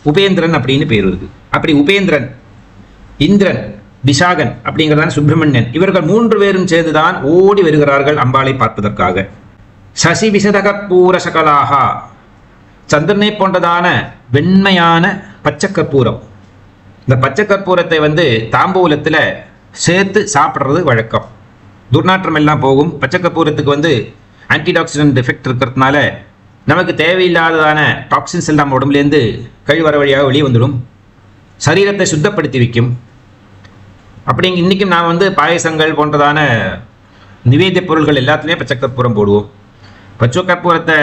உபேந்திரன் அப்படின்னு பேர் இருக்கு. அப்படி உபேந்திரன், இந்திரன், விஷாகன் அப்படிங்கிறதான சுப்பிரமணியன், இவர்கள் 3 பேரும் சேர்ந்துதான் ஓடி வருகிறார்கள் அம்பாளை பார்ப்பதற்காக. சசி விசதகற்பூர சகலாகா, சந்திரனை போன்றதான வெண்மையான பச்சை கற்பூரம். இந்த பச்சை கற்பூரத்தை வந்து தாம்பூலத்தில் சேர்த்து சாப்பிட்றது வழக்கம். துர்நாற்றம் எல்லாம் போகும். பச்சை கற்பூரத்துக்கு வந்து ஆன்டிடாக்சிடன்ட் எஃபெக்ட் இருக்கிறதுனால நமக்கு தேவையில்லாததான டாக்ஸின்ஸ் எல்லாம் நம்ம உடம்புலேருந்து கழிவற வழியாக வெளியே வந்துடும். சரீரத்தை சுத்தப்படுத்தி வைக்கும். அப்படிங்க இன்றைக்கும் நான் வந்து பாயசங்கள் போன்றதான நிவேத்திய பொருள்கள் எல்லாத்துலேயும் பச்சை கற்பூரம் போடுவோம். பச்சை கற்பூரத்தை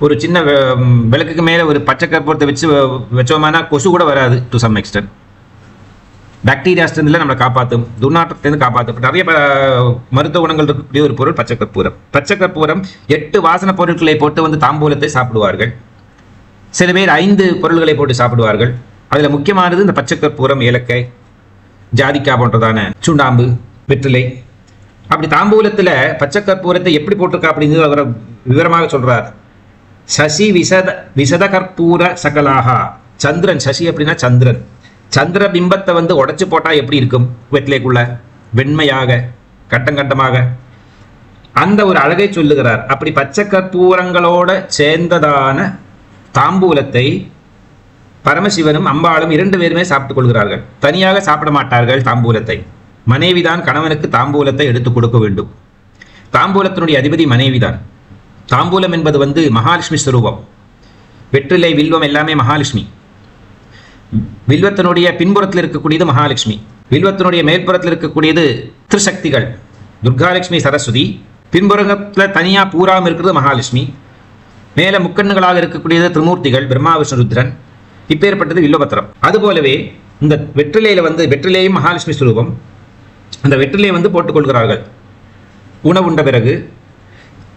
ஒரு சின்ன விளக்குக்கு மேலே ஒரு பச்சை கற்பூரத்தை வச்சோம்னா கொசு கூட வராது. டு சம் எக்ஸ்டென்ட் பாக்டீரியாஸ்லேருந்து நம்மளை காப்பாற்றும், துர்நாற்றத்திலேருந்து காப்பாற்றும். நிறைய மருத்துவ குணங்கள் இருக்கக்கூடிய ஒரு பொருள் பச்சை கற்பூரம். பச்சை கற்பூரம் 8 வாசனை பொருட்களை போட்டு வந்து தாம்பூலத்தை சாப்பிடுவார்கள். சில பேர் 5 பொருள்களை போட்டு சாப்பிடுவார்கள். அதில் முக்கியமானது இந்த பச்சை கற்பூரம், ஏலக்காய், ஜாதிக்காய் போன்றதான சுண்ணாம்பு, வெற்றிலை. அப்படி தாம்பூலத்தில் பச்சை கற்பூரத்தை எப்படி போட்டிருக்கா அப்படிங்கிறது அவர் விவரமாக சொல்றார். சசி விசத கற்பூர சகலாகா. சந்திரன், சசி அப்படின்னா சந்திரன். சந்திர பிம்பத்தை வந்து உடைச்சு போட்டா எப்படி இருக்கும்? வெற்றிலைக்குள்ள வெண்மையாக கட்டங்கட்டமாக அந்த ஒரு அழகை சொல்லுகிறார். அப்படி பச்சை கற்பூரங்களோட சேர்ந்ததான தாம்பூலத்தை பரமசிவனும் அம்பாளும் 2 பேருமே சாப்பிட்டுக் கொள்கிறார்கள். தனியாக சாப்பிட மாட்டார்கள் தாம்பூலத்தை. மனைவிதான் கணவனுக்கு தாம்பூலத்தை எடுத்து கொடுக்க வேண்டும். தாம்பூலத்தினுடைய அதிபதி மனைவிதான். தாம்பூலம் என்பது வந்து மகாலட்சுமி ஸ்வரூபம். வெற்றிலை, வில்வம் எல்லாமே மகாலட்சுமி. வில்வத்தினுடைய பின்புறத்தில் இருக்கக்கூடியது மகாலட்சுமி. வில்வத்தினுடைய மேற்புறத்தில் இருக்கக்கூடியது திரிசக்திகள், துர்காலட்சுமி, சரஸ்வதி. பின்புறத்தில் தனியாக பூராம் இருக்கிறது மகாலட்சுமி. மேலே முக்கண்ணுகளாக இருக்கக்கூடியது திரிமூர்த்திகள், பிரம்மா, விஷ்ணு, ருத்ரன். இப்பேற்பட்டது வில்வபத்திரம். அதுபோலவே இந்த வெற்றிலையில் வந்து வெற்றிலையும் மகாலட்சுமி ஸ்வரூபம். அந்த வெற்றிலையை வந்து போட்டுக்கொள்கிறார்கள். உணவுண்ட பிறகு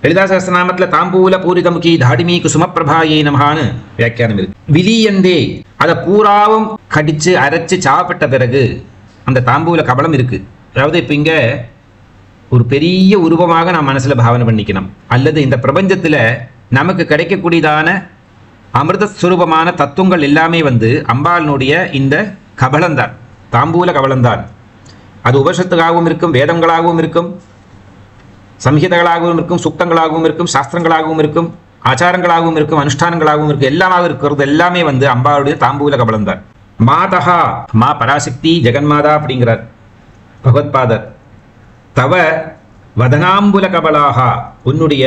லலிதா சஹஸ்ரநாமத்தில் தாம்பூல பூரிதமுகி தாடிமி குசுமப்பிரபாயே நமகான்னு வியாக்கியானம் இருக்கு. விலியந்தே அதை பூராவும் கடிச்சு அரைச்சு சாப்பிட்ட பிறகு அந்த தாம்பூல கபலம் இருக்கு. அதாவது இப்போ இங்கே ஒரு பெரிய உருவமாக நாம் மனசில் பாவனை பண்ணிக்கணும். அல்லது இந்த பிரபஞ்சத்தில் நமக்கு கிடைக்கக்கூடியதான அமிர்தஸ்வரூபமான தத்துவங்கள் எல்லாமே வந்து அம்பாளினுடைய இந்த கபலம்தான், தாம்பூல கபலம்தான். அது உபனிஷத்துக்காகவும் இருக்கும், வேதங்களாகவும் இருக்கும், சம்ஹிதங்களாகவும் இருக்கும், சுக்தங்களாகவும் இருக்கும், சாஸ்திரங்களாகவும் இருக்கும், ஆச்சாரங்களாகவும் இருக்கும், அனுஷ்டானங்களாகவும் இருக்கும். எல்லாமாக இருக்கிறது எல்லாமே வந்து அம்பாளுடைய தாம்பூல கபலம்தான். மாதா, மா பராசக்தி ஜெகன்மாதா அப்படிங்கிறார் பகவத்பாதர். தவ வதனாம்புல கபலாகா, உன்னுடைய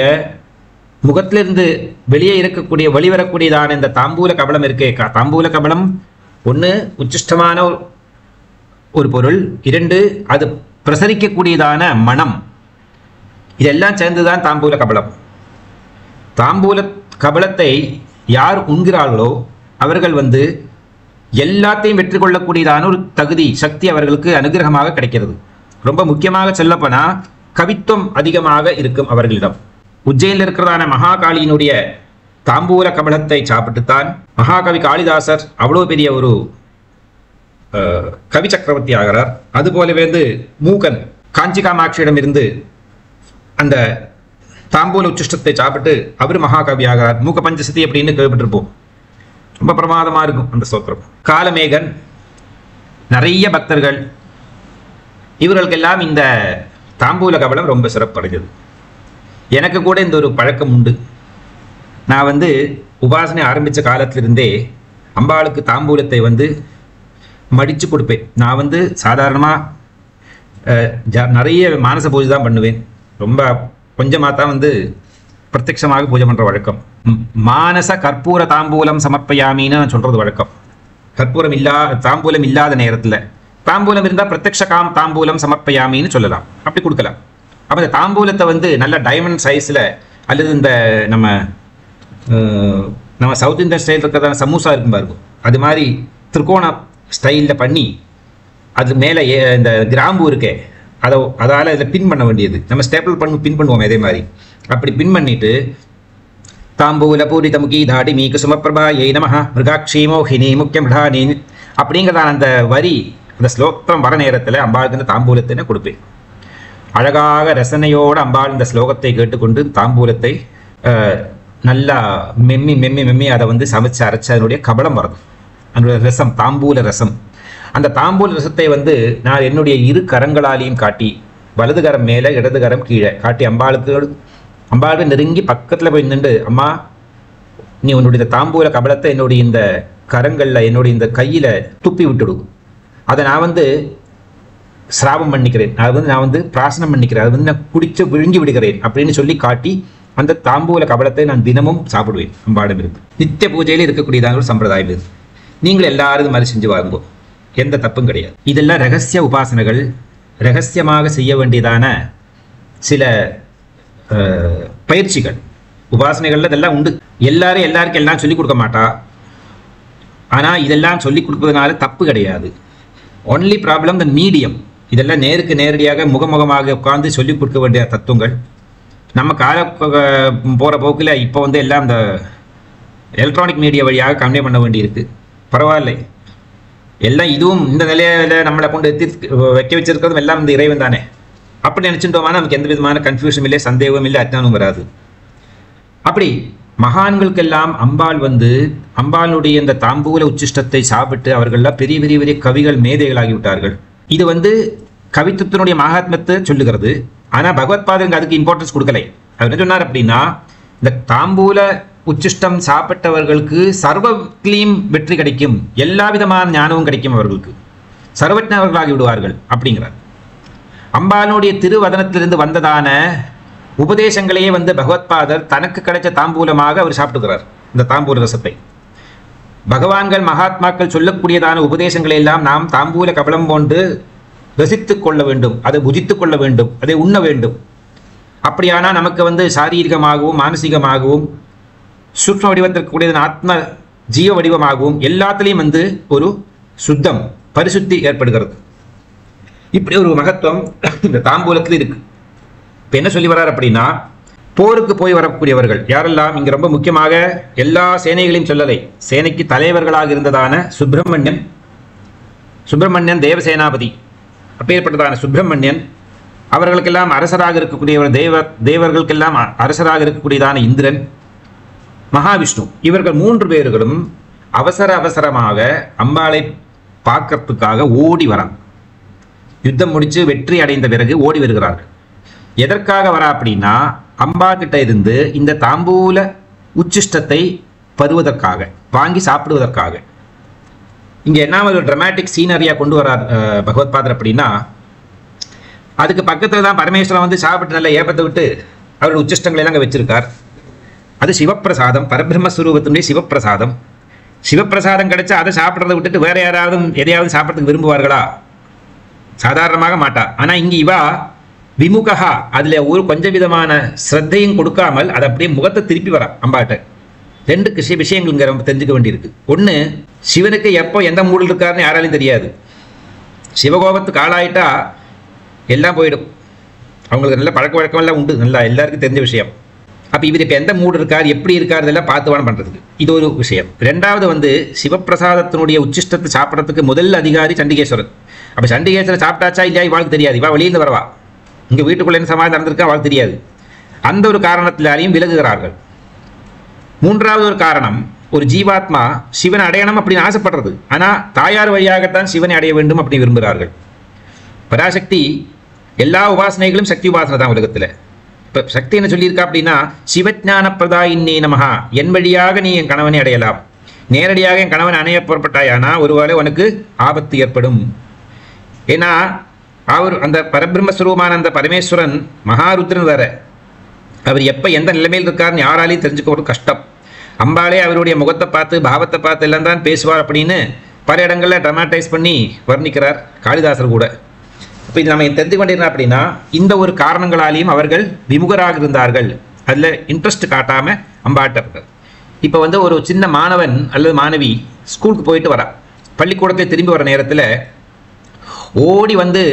முகத்திலிருந்து வெளியே இருக்கக்கூடிய வெளிவரக்கூடியதான இந்த தாம்பூல கபலம் இருக்கே. தாம்பூல கபலம் ஒன்று உச்சிஷ்டமான ஒரு பொருள், 2 அது பிரசரிக்கக்கூடியதான மனம். இதெல்லாம் சேர்ந்துதான் தாம்பூல கபலம். தாம்பூல கபலத்தை யார் உண்கிறார்களோ அவர்கள் வந்து எல்லாத்தையும் வெற்றி கொள்ளக்கூடியதான ஒரு தகுதி, சக்தி அவர்களுக்கு அனுகிரகமாக கிடைக்கிறது. ரொம்ப முக்கியமாக சொல்லப்போனா கவித்துவம் அதிகமாக இருக்கும் அவர்களிடம். உஜ்ஜைனில் இருக்கிறதான மகாகாளியினுடைய தாம்பூல கபலத்தை சாப்பிட்டுத்தான் மகாகவி காளிதாசர் அவ்வளோ பெரிய ஒரு கவி சக்கரவர்த்தி ஆகிறார். அதுபோலவே வந்து மூகன் காஞ்சி காமாட்சியிடம் இருந்து அந்த தாம்பூல உச்சிஷ்டத்தை சாப்பிட்டு அவர் மகாகவி ஆகிறார். மூக்க பஞ்சசதி அப்படின்னு கேள்விப்பட்டிருப்போம். ரொம்ப பிரமாதமாக இருக்கும் அந்த ஸ்தோத்திரம். காலமேகன், நிறைய பக்தர்கள், இவர்களுக்கெல்லாம் இந்த தாம்பூல கபலம் ரொம்ப சிறப்படைஞ்சது. எனக்கு கூட இந்த ஒரு பழக்கம் உண்டு. நான் வந்து உபாசனை ஆரம்பித்த காலத்திலிருந்தே அம்பாளுக்கு தாம்பூலத்தை வந்து மடித்து கொடுப்பேன். நான் வந்து சாதாரணமாக நிறைய மானச பூஜை தான் பண்ணுவேன். ரொம்ப கொஞ்சமாக தான் வந்து பிரத்யட்சமாக பூஜை பண்ணுற வழக்கம். மானச கற்பூர தாம்பூலம் சமர்ப்பயாமின்னு நான் சொல்கிறது வழக்கம். கற்பூரம் தாம்பூலம் இல்லாத நேரத்தில், தாம்பூலம் இருந்தால் பிரத்யக்ஷ தாம்பூலம் சமர்ப்பயாமின்னு சொல்லலாம், அப்படி கொடுக்கலாம். அப்போ இந்த தாம்பூலத்தை வந்து நல்ல டைமண்ட் சைஸில் அல்லது இந்த நம்ம சவுத் இந்தியன் ஸ்டைல் இருக்கிறதான சமூசா இருக்கும் பாருங்க, அது மாதிரி திரிகோண ஸ்டைலில் பண்ணி அது மேலே இந்த கிராம்பு இருக்கே அதால் இதில் பின் பண்ண வேண்டியது. நம்ம ஸ்டேபிள் பின் பண்ணுவோம் அதே மாதிரி. அப்படி பின் பண்ணிட்டு தாம்பூல பூரிதமுகி தாடிமி குசுமப்பிரபா ஏய் நமஹ மிருகாட்சி மோகினி முக்கிய மிருடானி அப்படிங்கிறதான அந்த வரி, அந்த ஸ்லோகம் வர நேரத்தில் அம்பாளுக்கு தாம்பூலத்தினை கொடுப்பேன். அழகாக ரசனையோடு அம்பாள் இந்த ஸ்லோகத்தை கேட்டுக்கொண்டு தாம்பூலத்தை நல்லா மெம்மி மெம்மி மெம்மி அதை வந்து சமைச்சு அரைச்சி அதனுடைய கபலம் வரும். அதனுடைய ரசம், தாம்பூல ரசம். அந்த தாம்பூல ரசத்தை வந்து நான் என்னுடைய இரு கரங்களாலையும் காட்டி, வலது கரம் மேலே இடது கரம் கீழே காட்டி அம்பாளுக்கு நெருங்கி பக்கத்தில் போய் நின்று, அம்மா நீ உன்னுடைய தாம்பூல கபலத்தை என்னுடைய இந்த கரங்களில் என்னுடைய இந்த கையில் துப்பி விட்டுடும், அதை நான் வந்து சிராபம் பண்ணிக்கிறேன், அதை வந்து நான் வந்து பிராசனம் பண்ணிக்கிறேன், அதை வந்து நான் குடிச்சு விழுங்கி விடுகிறேன் அப்படின்னு சொல்லி காட்டி அந்த தாம்பூல கபலத்தை நான் தினமும் சாப்பிடுவேன். அம்பாடமிருந்து நித்திய பூஜையில் இருக்கக்கூடியதான ஒரு சம்பிரதாயம் இது. நீங்கள் எல்லாரும் இது மாதிரி செஞ்சு வாங்குவோம், எந்த தப்பும் கிடையாது. இதெல்லாம் ரகசிய உபாசனைகள், ரகசியமாக செய்ய வேண்டியதான சில பயிற்சிகள். உபாசனைகள்ல இதெல்லாம் உண்டு. எல்லாருக்கும் எல்லாம் சொல்லிக் கொடுக்க மாட்டா. ஆனால் இதெல்லாம் சொல்லிக் கொடுப்பதனால தப்பு கிடையாது. ஒன்லி ப்ராப்ளம் த மீடியம். இதெல்லாம் நேரடியாக முகமுகமாக உட்கார்ந்து சொல்லிக் கொடுக்க வேண்டிய தத்துவங்கள். நம்ம கால போகிற போக்கில் இப்போ வந்து எல்லாம் இந்த எலக்ட்ரானிக் மீடியா வழியாக கன்வே பண்ண வேண்டியிருக்கு. பரவாயில்லை, எல்லாம் இதுவும் இந்த நிலையில் நம்மளை கொண்டு வைக்க வச்சிருக்கிறதும் எல்லாம் இந்த இறைவன் தானே. அப்படி நினச்சிட்டோம்னா நமக்கு எந்த விதமான கன்ஃபியூஷனும் இல்லை, சந்தேகமும் இல்லை, அஜ்ஞானமும் வராது. அப்படி மகான்களுக்கெல்லாம் அம்பாள் வந்து அம்பாளுடைய இந்த தாம்பூல உச்சிஷ்டத்தை சாப்பிட்டு அவர்கள்லாம் பெரிய பெரிய பெரிய கவிகள், மேதைகளாகிவிட்டார்கள். இது வந்து கவித்துவத்தினுடைய மகாத்மத்தை சொல்லுகிறது. ஆனால் பகவத்பாதங்க அதுக்கு இம்பார்ட்டன்ஸ் கொடுக்கலை. அவர் என்ன சொன்னார் அப்படின்னா, இந்த தாம்பூல உச்சிஷ்டம் சாப்பிட்டவர்களுக்கு சர்வத்திலையும் வெற்றி கிடைக்கும், எல்லா விதமான ஞானமும் கிடைக்கும், அவர்களுக்கு சர்வஜனவர்களாகி விடுவார்கள் அப்படிங்கிறார். அம்பாளுடைய திருவதனத்திலிருந்து வந்ததான உபதேசங்களையே வந்து பகவத்பாதர் தனக்கு கிடைச்ச தாம்பூலமாக அவர் சாப்பிட்டுக்கிறார். இந்த தாம்பூல ரசத்தை பகவான்கள் மகாத்மாக்கள் சொல்லக்கூடியதான உபதேசங்களை எல்லாம் நாம் தாம்பூல கபலம் கொண்டு ரசித்துக் கொள்ள வேண்டும், அதை புஜித்துக் கொள்ள வேண்டும், அதை உண்ண வேண்டும். அப்படியானால் நமக்கு வந்து சாரீரிகமாகவும் மானசீகமாகவும் சூக்ஷ்ம வடிவத்திற்குரியதான ஆத்ம ஜீவ வடிவமாகவும் எல்லாத்திலையும் வந்து ஒரு சுத்தம், பரிசுத்தி ஏற்படுகிறது. இப்படி ஒரு மகத்துவம் இந்த தாம்பூலத்தில் இருக்கு. இப்போ என்ன சொல்லி வர்றார் அப்படின்னா, போருக்கு போய் வரக்கூடியவர்கள் யாரெல்லாம், இங்கே ரொம்ப முக்கியமாக எல்லா சேனைகளையும் சொல்லலை, சேனைக்கு தலைவர்களாக இருந்ததான சுப்பிரமணியன் தேவசேனாபதி, அப்பேற்பட்டதான சுப்பிரமணியன், அவர்களுக்கெல்லாம் அரசராக இருக்கக்கூடியவர், தேவர்களுக்கெல்லாம் அரசராக இருக்கக்கூடியதான இந்திரன், மகாவிஷ்ணு, இவர்கள் 3 பேர்களும் அவசரமாக அம்பாளை பார்க்கறதுக்காக ஓடி வராங்க. யுத்தம் முடிச்சு வெற்றி அடைந்த பிறகு ஓடி வருகிறார்கள். எதற்காக வரா அப்படின்னா, அம்பா கிட்ட இருந்து இந்த தாம்பூல உச்சிஷ்டத்தை பருவதற்காக, வாங்கி சாப்பிடுவதற்காக. இங்க என்ன ஒரு டிராமாட்டிக் சீனரியா கொண்டு வரார் பகவத்பாதர் அப்படின்னா, அதுக்கு பக்கத்துல தான் பரமேஸ்வரன் வந்து சாப்பிட்டு நல்ல ஏப்பத்தை விட்டு அவருடைய உச்சிஷ்டங்களை எல்லாம் அங்கே வச்சிருக்கார். அது சிவப்பிரசாதம், பரபிரம்மஸ்வரூபத்தினுடைய சிவப்பிரசாதம். சிவப்பிரசாதம் கிடைச்சா அதை சாப்பிட்றதை விட்டுட்டு வேற யாராவது எதையாவது சாப்பிட்றதுக்கு விரும்புவார்களா? சாதாரணமாக மாட்டா. ஆனா இங்க இவா விமுகா, அதுல ஒரு கொஞ்சம் விதமான ஸ்ரத்தையும் கொடுக்காமல் அதை அப்படியே முகத்தை திருப்பி வரா அம்பாட்ட. 2 விஷயங்கள் இங்க ரொம்ப தெரிஞ்சுக்க வேண்டியிருக்கு. ஒன்று, சிவனுக்கு எப்போ எந்த மூடில் இருக்காருன்னு யாராலையும் தெரியாது. சிவகோபத்துக்கு ஆளாயிட்டா எல்லாம் போயிடும். அவங்களுக்கு நல்ல பழக்க வழக்கமெல்லாம் உண்டு, நல்லா எல்லாருக்கும் தெரிஞ்ச விஷயம். அப்போ இவருக்கு எந்த மூடு இருக்கார், எப்படி இருக்கார், இதெல்லாம் பார்த்துவான பண்ணுறதுக்கு இது ஒரு விஷயம். 2வது வந்து சிவப்பிரசாதத்தினுடைய உச்சிஷ்டத்தை சாப்பிட்றதுக்கு முதல் அதிகாரி சண்டிகேஸ்வரர். அப்போ சண்டிகேஸ்வரர் சாப்பிட்டாச்சா இல்லையா இவாளுக்கு தெரியாது. இவா வெளியிருந்து வரவா, இங்கே வீட்டுக்குள்ளே என்ன சமாதி நடந்திருக்கா அவளுக்கு தெரியாது. அந்த ஒரு காரணத்திலாரையும் விலகுகிறார்கள். 3வது ஒரு காரணம், ஒரு ஜீவாத்மா சிவனை அடையணும் அப்படின்னு ஆசைப்படுறது. ஆனால் தாயார் வழியாகத்தான் சிவனை அடைய வேண்டும் அப்படின்னு விரும்புகிறார்கள். பராசக்தி எல்லா உபாசனைகளும் சக்தி உபாசனை தான் உலகத்தில். இப்போ சக்தி என்ன சொல்லியிருக்கா அப்படின்னா, சிவஞான பிரதாயின்னே நமஹா, என் வழியாக நீ என் கணவனை அடையலாம். நேரடியாக என் கணவன் அணைய புறப்பட்டாயானா ஒருவேளை உனக்கு ஆபத்து ஏற்படும். ஏன்னா அவர் அந்த பரபிரம்மஸ்வரூபமான அந்த பரமேஸ்வரன் மகாருத்ரன் வேற. அவர் எப்போ எந்த நிலைமையில் இருக்காருன்னு யாராலையும் தெரிஞ்சுக்க ஒரு கஷ்டம். அம்பாலே அவருடைய முகத்தை பார்த்து பாவத்தை பார்த்து எல்லாம் தான் பேசுவார் அப்படின்னு பல இடங்களில் ட்ராமாட்டைஸ் பண்ணி வர்ணிக்கிறார் காளிதாசர் கூட. இப்போ இது நம்ம தெரிந்து கொண்டிருந்தோம் அப்படின்னா, இந்த ஒரு காரணங்களாலேயும் அவர்கள் விமுகராக இருந்தார்கள். அதில் இன்ட்ரெஸ்ட் காட்டாமல் அம்பாட்ட. இப்போ வந்து ஒரு சின்ன மாணவன் அல்லது மாணவி ஸ்கூலுக்கு போயிட்டு வரா, பள்ளிக்கூடத்தில் திரும்பி வர நேரத்தில் ஓடி வந்து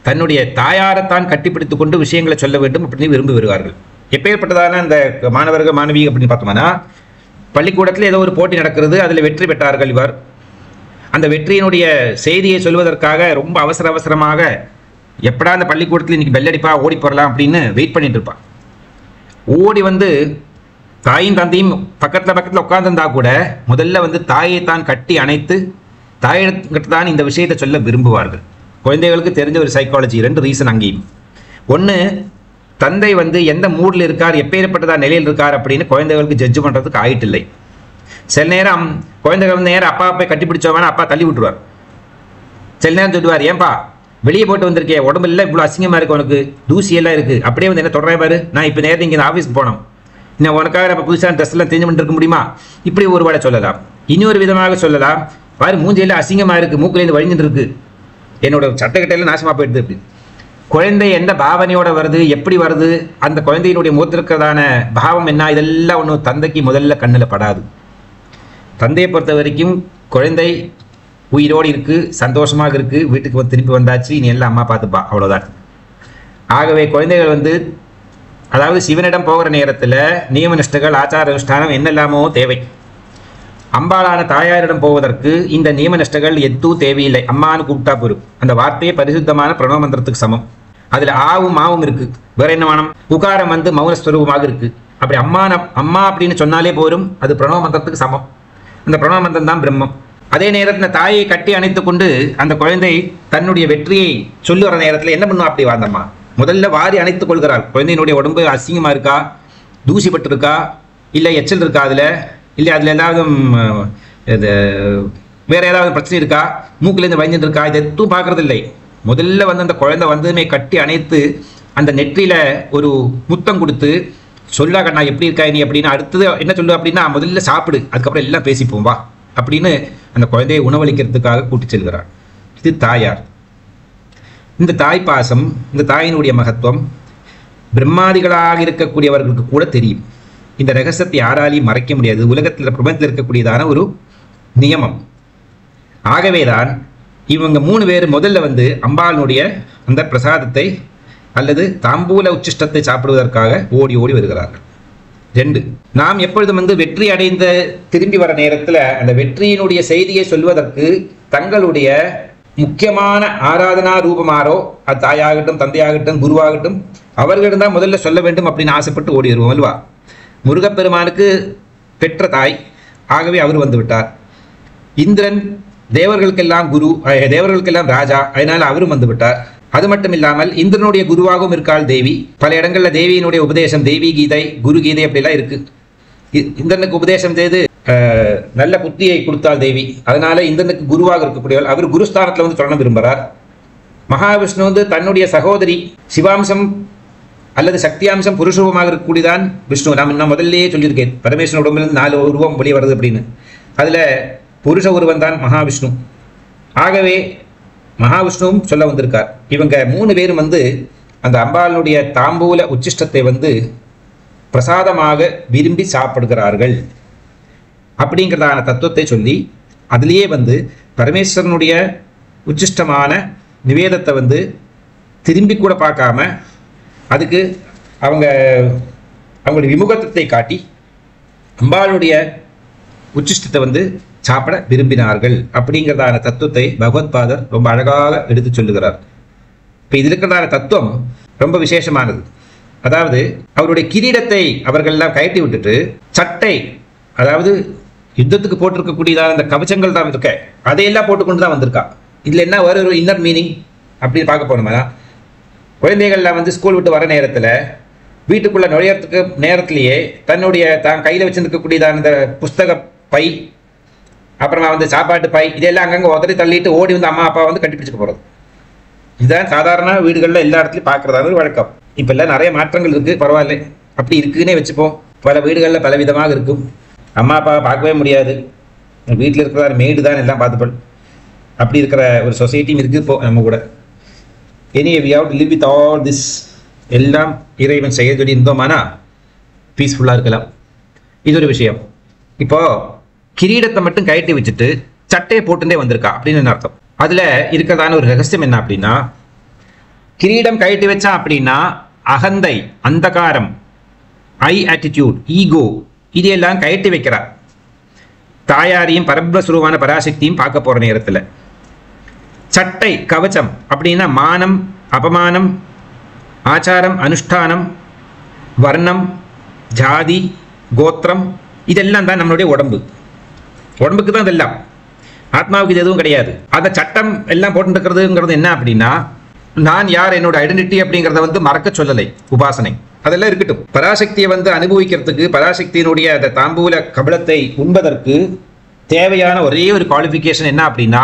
தன்னுடைய தாயாரைத்தான் கட்டிப்பிடித்து கொண்டு விஷயங்களை சொல்ல வேண்டும் அப்படின்னு விரும்பி வருவார்கள். எப்பேற்பட்டதான அந்த மாணவர்கள் மாணவி அப்படின்னு பார்த்தோம்னா, பள்ளிக்கூடத்தில் ஏதோ ஒரு போட்டி நடக்கிறது, அதில் வெற்றி பெற்றார்கள். இவர் அந்த வெற்றியினுடைய செய்தியை சொல்வதற்காக ரொம்ப அவசரமாக எப்படா அந்த பள்ளிக்கூடத்தில் இன்னைக்கு பெல்லடிப்பா ஓடி போடலாம் அப்படின்னு வெயிட் பண்ணிட்டு இருப்பான். ஓடி வந்து தாயும் தந்தையும் பக்கத்தில் உட்கார்ந்துருந்தா கூட முதல்ல வந்து தாயை தான் கட்டி அணைத்து தாயிடங்கிட்ட தான் இந்த விஷயத்தை சொல்ல விரும்புவார்கள். குழந்தைகளுக்கு தெரிஞ்ச ஒரு சைக்காலஜி, 2 ரீசன் அங்கேயும். ஒன்று, தந்தை வந்து எந்த மூடில் இருக்கார், எப்பேற்பட்டதா நிலையில் இருக்கார் அப்படின்னு குழந்தைகளுக்கு ஜட்ஜ் பண்ணுறதுக்கு ஆயிட்டில்லை. சில நேரம் குழந்தைகள் வந்து நேரம் அப்பா போய் கட்டி பிடிச்சோம்னா அப்பா தள்ளி விட்டுருவார். சில நேரம் சொல்லுவார், ஏன்பா வெளியே போட்டு வந்திருக்கே, உடம்புல இவ்வளோ அசிங்கமாக இருக்குது, உனக்கு தூசியெல்லாம் இருக்குது, அப்படியே வந்து என்ன தொடரே பாரு, நான் இப்போ நேரத்தை இங்கே ஆஃபீஸ்க்கு போனோம், இன்னும் உனக்காக நம்ம புதுசான ட்ரெஸ் எல்லாம் தெரிஞ்சு பண்ணிருக்க முடியுமா, இப்படி ஒரு வேளை சொல்லலாம். இன்னொரு விதமாக சொல்லலாம், பாரு மூஞ்சியெல்லாம் அசிங்கமாக இருக்குது, மூக்கிலேருந்து வழிஞ்சிட்டு இருக்கு, என்னோட சட்டக்கட்டையெல்லாம் நாசமாக போயிடுது. அப்படி குழந்தை எந்த பாவனையோட வருது, எப்படி வருது, அந்த குழந்தையினுடைய முகத்திற்கிறதான பாவம் என்ன, இதெல்லாம் ஒன்றும் தந்தைக்கு முதல்ல கண்ணில் படாது. தந்தையை பொறுத்த வரைக்கும் குழந்தை உயிரோடு இருக்குது, சந்தோஷமாக இருக்குது, வீட்டுக்கு திருப்பி வந்தாச்சு, இனி எல்லாம் அம்மா பார்த்துப்பா, அவ்வளோதான். ஆகவே குழந்தைகள் வந்து அதாவது சிவனிடம் போகிற நேரத்தில் நியம நிஷ்டைகள், ஆச்சார அனுஷ்டானம் என்னெல்லாமோ தேவை. அம்பாளான தாயாரிடம் போவதற்கு இந்த நியம நிஷ்டைகள் எதுவும் தேவையில்லை. அம்மானு கூப்பிட்டா போரும். அந்த வார்த்தையே பரிசுத்தமான பிரணவ மந்திரத்துக்கு சமம். அதில் ஆவும் மாவும் இருக்குது. வேற என்ன வேணும்? உகாரம் வந்து மௌனஸ்வரூபமாக இருக்குது. அப்படி அம்மா அப்படின்னு சொன்னாலே போரும், அது பிரணவ மந்திரத்துக்கு சமம். அந்த பிரணவ மந்திரம் தான் பிரம்மம். அதே நேரத்தில் தாயை கட்டி அணைத்து கொண்டு அந்த குழந்தை தன்னுடைய வெற்றியை சொல்லி வர நேரத்தில் என்ன பண்ணுவா? அப்படி வாழ்ந்தம்மா முதல்ல வாரி அணைத்துக் கொள்கிறாள். குழந்தையினுடைய உடம்பு அசிங்கமாக இருக்கா, தூசிப்பட்டு இருக்கா, இல்லை எச்சல் இருக்கா, இல்லை அதில் ஏதாவது இது வேற ஏதாவது பிரச்சனை இருக்கா, மூக்கிலேருந்து வழிஞ்சிட்டு இருக்கா, இது எதுவும் பார்க்கறது இல்லை. முதல்ல வந்து அந்த குழந்தை வந்ததுமே கட்டி அணைத்து அந்த நெற்றியில ஒரு முத்தம் கொடுத்து சொல்லா கண்ணா எப்படி இருக்கா நீ அப்படின்னு, அடுத்தது என்ன சொல்லு அப்படின்னா, முதல்ல சாப்பிடு, அதுக்கப்புறம் எல்லாம் பேசிப்போம் வா அப்படின்னு அந்த குழந்தையை உணவளிக்கிறதுக்காக கூட்டி செல்கிறார். இது தாயார். இந்த தாய் பாசம், இந்த தாயினுடைய மகத்துவம் பிரம்மாதிகளாக இருக்கக்கூடியவர்களுக்கு கூட தெரியும். இந்த ரகசியத்தை யாராலையும் மறைக்க முடியாது. உலகத்தில் பிரபஞ்சத்தில் இருக்கக்கூடியதான ஒரு நியமம். ஆகவேதான் இவங்க 3 பேர் முதல்ல வந்து அம்பாளுடைய அந்த பிரசாதத்தை அல்லது தாம்பூல உச்சிஷ்டத்தை சாப்பிடுவதற்காக ஓடி ஓடி வருகிறார்கள். 2, நாம் எப்பொழுதும் வந்து வெற்றி அடைந்த திரும்பி வர நேரத்தில் அந்த வெற்றியினுடைய செய்தியை சொல்வதற்கு தங்களுடைய முக்கியமான ஆராதனா ரூபமாரோ, அது தாயாகட்டும், தந்தையாகட்டும், குருவாகட்டும், அவர்களிடம் தான் முதல்ல சொல்ல வேண்டும் அப்படின்னு ஆசைப்பட்டு ஓடி வருவோம் அல்வா. முருகப்பெருமானுக்கு பெற்ற தாய், ஆகவே அவர் வந்து விட்டார். இந்திரன் தேவர்களுக்கெல்லாம் குரு, தேவர்களுக்கெல்லாம் ராஜா, அதனால அவரும் வந்து விட்டார். அது மட்டும் இல்லாமல் இந்திரனுடைய குருவாகவும் இருக்காள் தேவி. பல இடங்கள்ல தேவியினுடைய உபதேசம், தேவி கீதை, குரு கீதை அப்படிலாம் இருக்கு. இந்திரனுக்கு உபதேசம் செய்து நல்ல புத்தியை கொடுத்தாள் தேவி. அதனால இந்திரனுக்கு குருவாக இருக்கக்கூடியவள். அவர் குருஸ்தானத்தில் வந்து தொடர விரும்புகிறார். மகாவிஷ்ணு வந்து தன்னுடைய சகோதரி சிவாம்சம் அல்லது சக்தியாம்சம் புருஷரூபமாக இருக்கக்கூடியதான் விஷ்ணு. நான் முதல்லையே சொல்லியிருக்கேன், பரமேஸ்வரன் உடம்பிலிருந்து 4 உருவம் வெளியே வருது அப்படின்னு. அதில் புருஷ உருவம் தான் மகாவிஷ்ணு. ஆகவே மகாவிஷ்ணுவும் சொல்ல வந்திருக்கார். இவங்க 3 பேரும் வந்து அந்த அம்பாளுடைய தாம்பூல உச்சிஷ்டத்தை வந்து பிரசாதமாக விரும்பி சாப்பிடுகிறார்கள் அப்படிங்கிறதான தத்துவத்தை சொல்லி, அதுலேயே வந்து பரமேஸ்வரனுடைய உச்சிஷ்டமான நிவேதத்தை வந்து திரும்பி கூட பார்க்காம அதுக்கு அவங்களுடைய விமுகத்தை காட்டி அம்பாளுடைய உச்சிஷ்டத்தை வந்து சாப்பிட விரும்பினார்கள் அப்படிங்கிறதான தத்துவத்தை பகவத்பாதர் ரொம்ப அழகாக எடுத்து சொல்லுகிறார். இப்போ இதில் இருக்கிறதான தத்துவம் ரொம்ப விசேஷமானது. அதாவது அவருடைய கிரீடத்தை அவர்கள்லாம் கயட்டி விட்டுட்டு சட்டை, அதாவது யுத்தத்துக்கு போட்டிருக்கக்கூடியதான அந்த கவச்சங்கள் தான் இருக்க, அதையெல்லாம் போட்டுக்கொண்டு தான் வந்திருக்கா. இதில் என்ன ஒரு இன்னர் மீனிங் அப்படின்னு பார்க்க போனோம்னா, குழந்தைகள்லாம் வந்து ஸ்கூல் விட்டு வர நேரத்தில் வீட்டுக்குள்ளே நுழையறதுக்கு நேரத்திலேயே தான் கையில் வச்சுருக்கக்கூடியதான அந்த புஸ்தக பை, அப்புறமா வந்து சாப்பாட்டு பை, இதெல்லாம் அங்கங்கே உதறி தள்ளிட்டு ஓடி வந்து அம்மா அப்பா வந்து கட்டிப்பிடிச்சுக்க போகிறது. இதுதான் சாதாரண வீடுகளில் எல்லா இடத்துலையும் பார்க்குறதான ஒரு வழக்கம். இப்போ எல்லாம் நிறைய மாற்றங்கள் இருக்குது, பரவாயில்ல, அப்படி இருக்குன்னே வச்சுப்போம். பல வீடுகளில் பல விதமாக இருக்கும். அம்மா அப்பா பார்க்கவே முடியாது, வீட்டில் இருக்கிற மேடு தான் எல்லாம் பார்த்துப்போம். அப்படி இருக்கிற ஒரு சொசைட்டியும் இருக்குது இப்போ நம்ம கூட. Anyway, we have to live with all this. எல்லாம் இறைவன் செய்ய சொல்லி இருந்தோமானா பீஸ்ஃபுல்லாக இருக்கலாம். இது ஒரு விஷயம். இப்போ கிரீடத்தை மட்டும் கயட்டி வச்சுட்டு சட்டையை போட்டுட்டே வந்திருக்கா அப்படின்னு அர்த்தம். அதில் இருக்கிறதான ஒரு ரகசியம் என்ன அப்படின்னா, கிரீடம் கயட்டி வச்சா அப்படின்னா அகந்தை, அந்தகாரம், ஐ ஆட்டிடியூட், ஈகோ, இதையெல்லாம் கயட்டி வைக்கிறார். தாயாரையும் பரபிரஸ்வரூபான பராசக்தியும் பார்க்க போகிற நேரத்தில் சட்டை, கவச்சம் அப்படின்னா மானம், அபமானம், ஆச்சாரம், அனுஷ்டானம், வர்ணம், ஜாதி, கோத்திரம், இதெல்லாம் தான் நம்மளுடைய உடம்பு. உடம்புக்கு தான் இதெல்லாம், ஆத்மாவுக்கு இது எதுவும் கிடையாது. அந்த சட்டம் எல்லாம் போட்டுருக்கிறதுங்கிறது என்ன அப்படின்னா, நான் யார், என்னோட ஐடென்டிட்டி அப்படிங்கிறத வந்து மறக்க சொல்லலை உபாசனை. அதெல்லாம் இருக்கட்டும். பராசக்தியை வந்து அனுபவிக்கிறதுக்கு, பராசக்தியினுடைய அந்த தாம்பூல கபலத்தை உண்பதற்கு தேவையான ஒரே ஒரு குவாலிஃபிகேஷன் என்ன அப்படின்னா,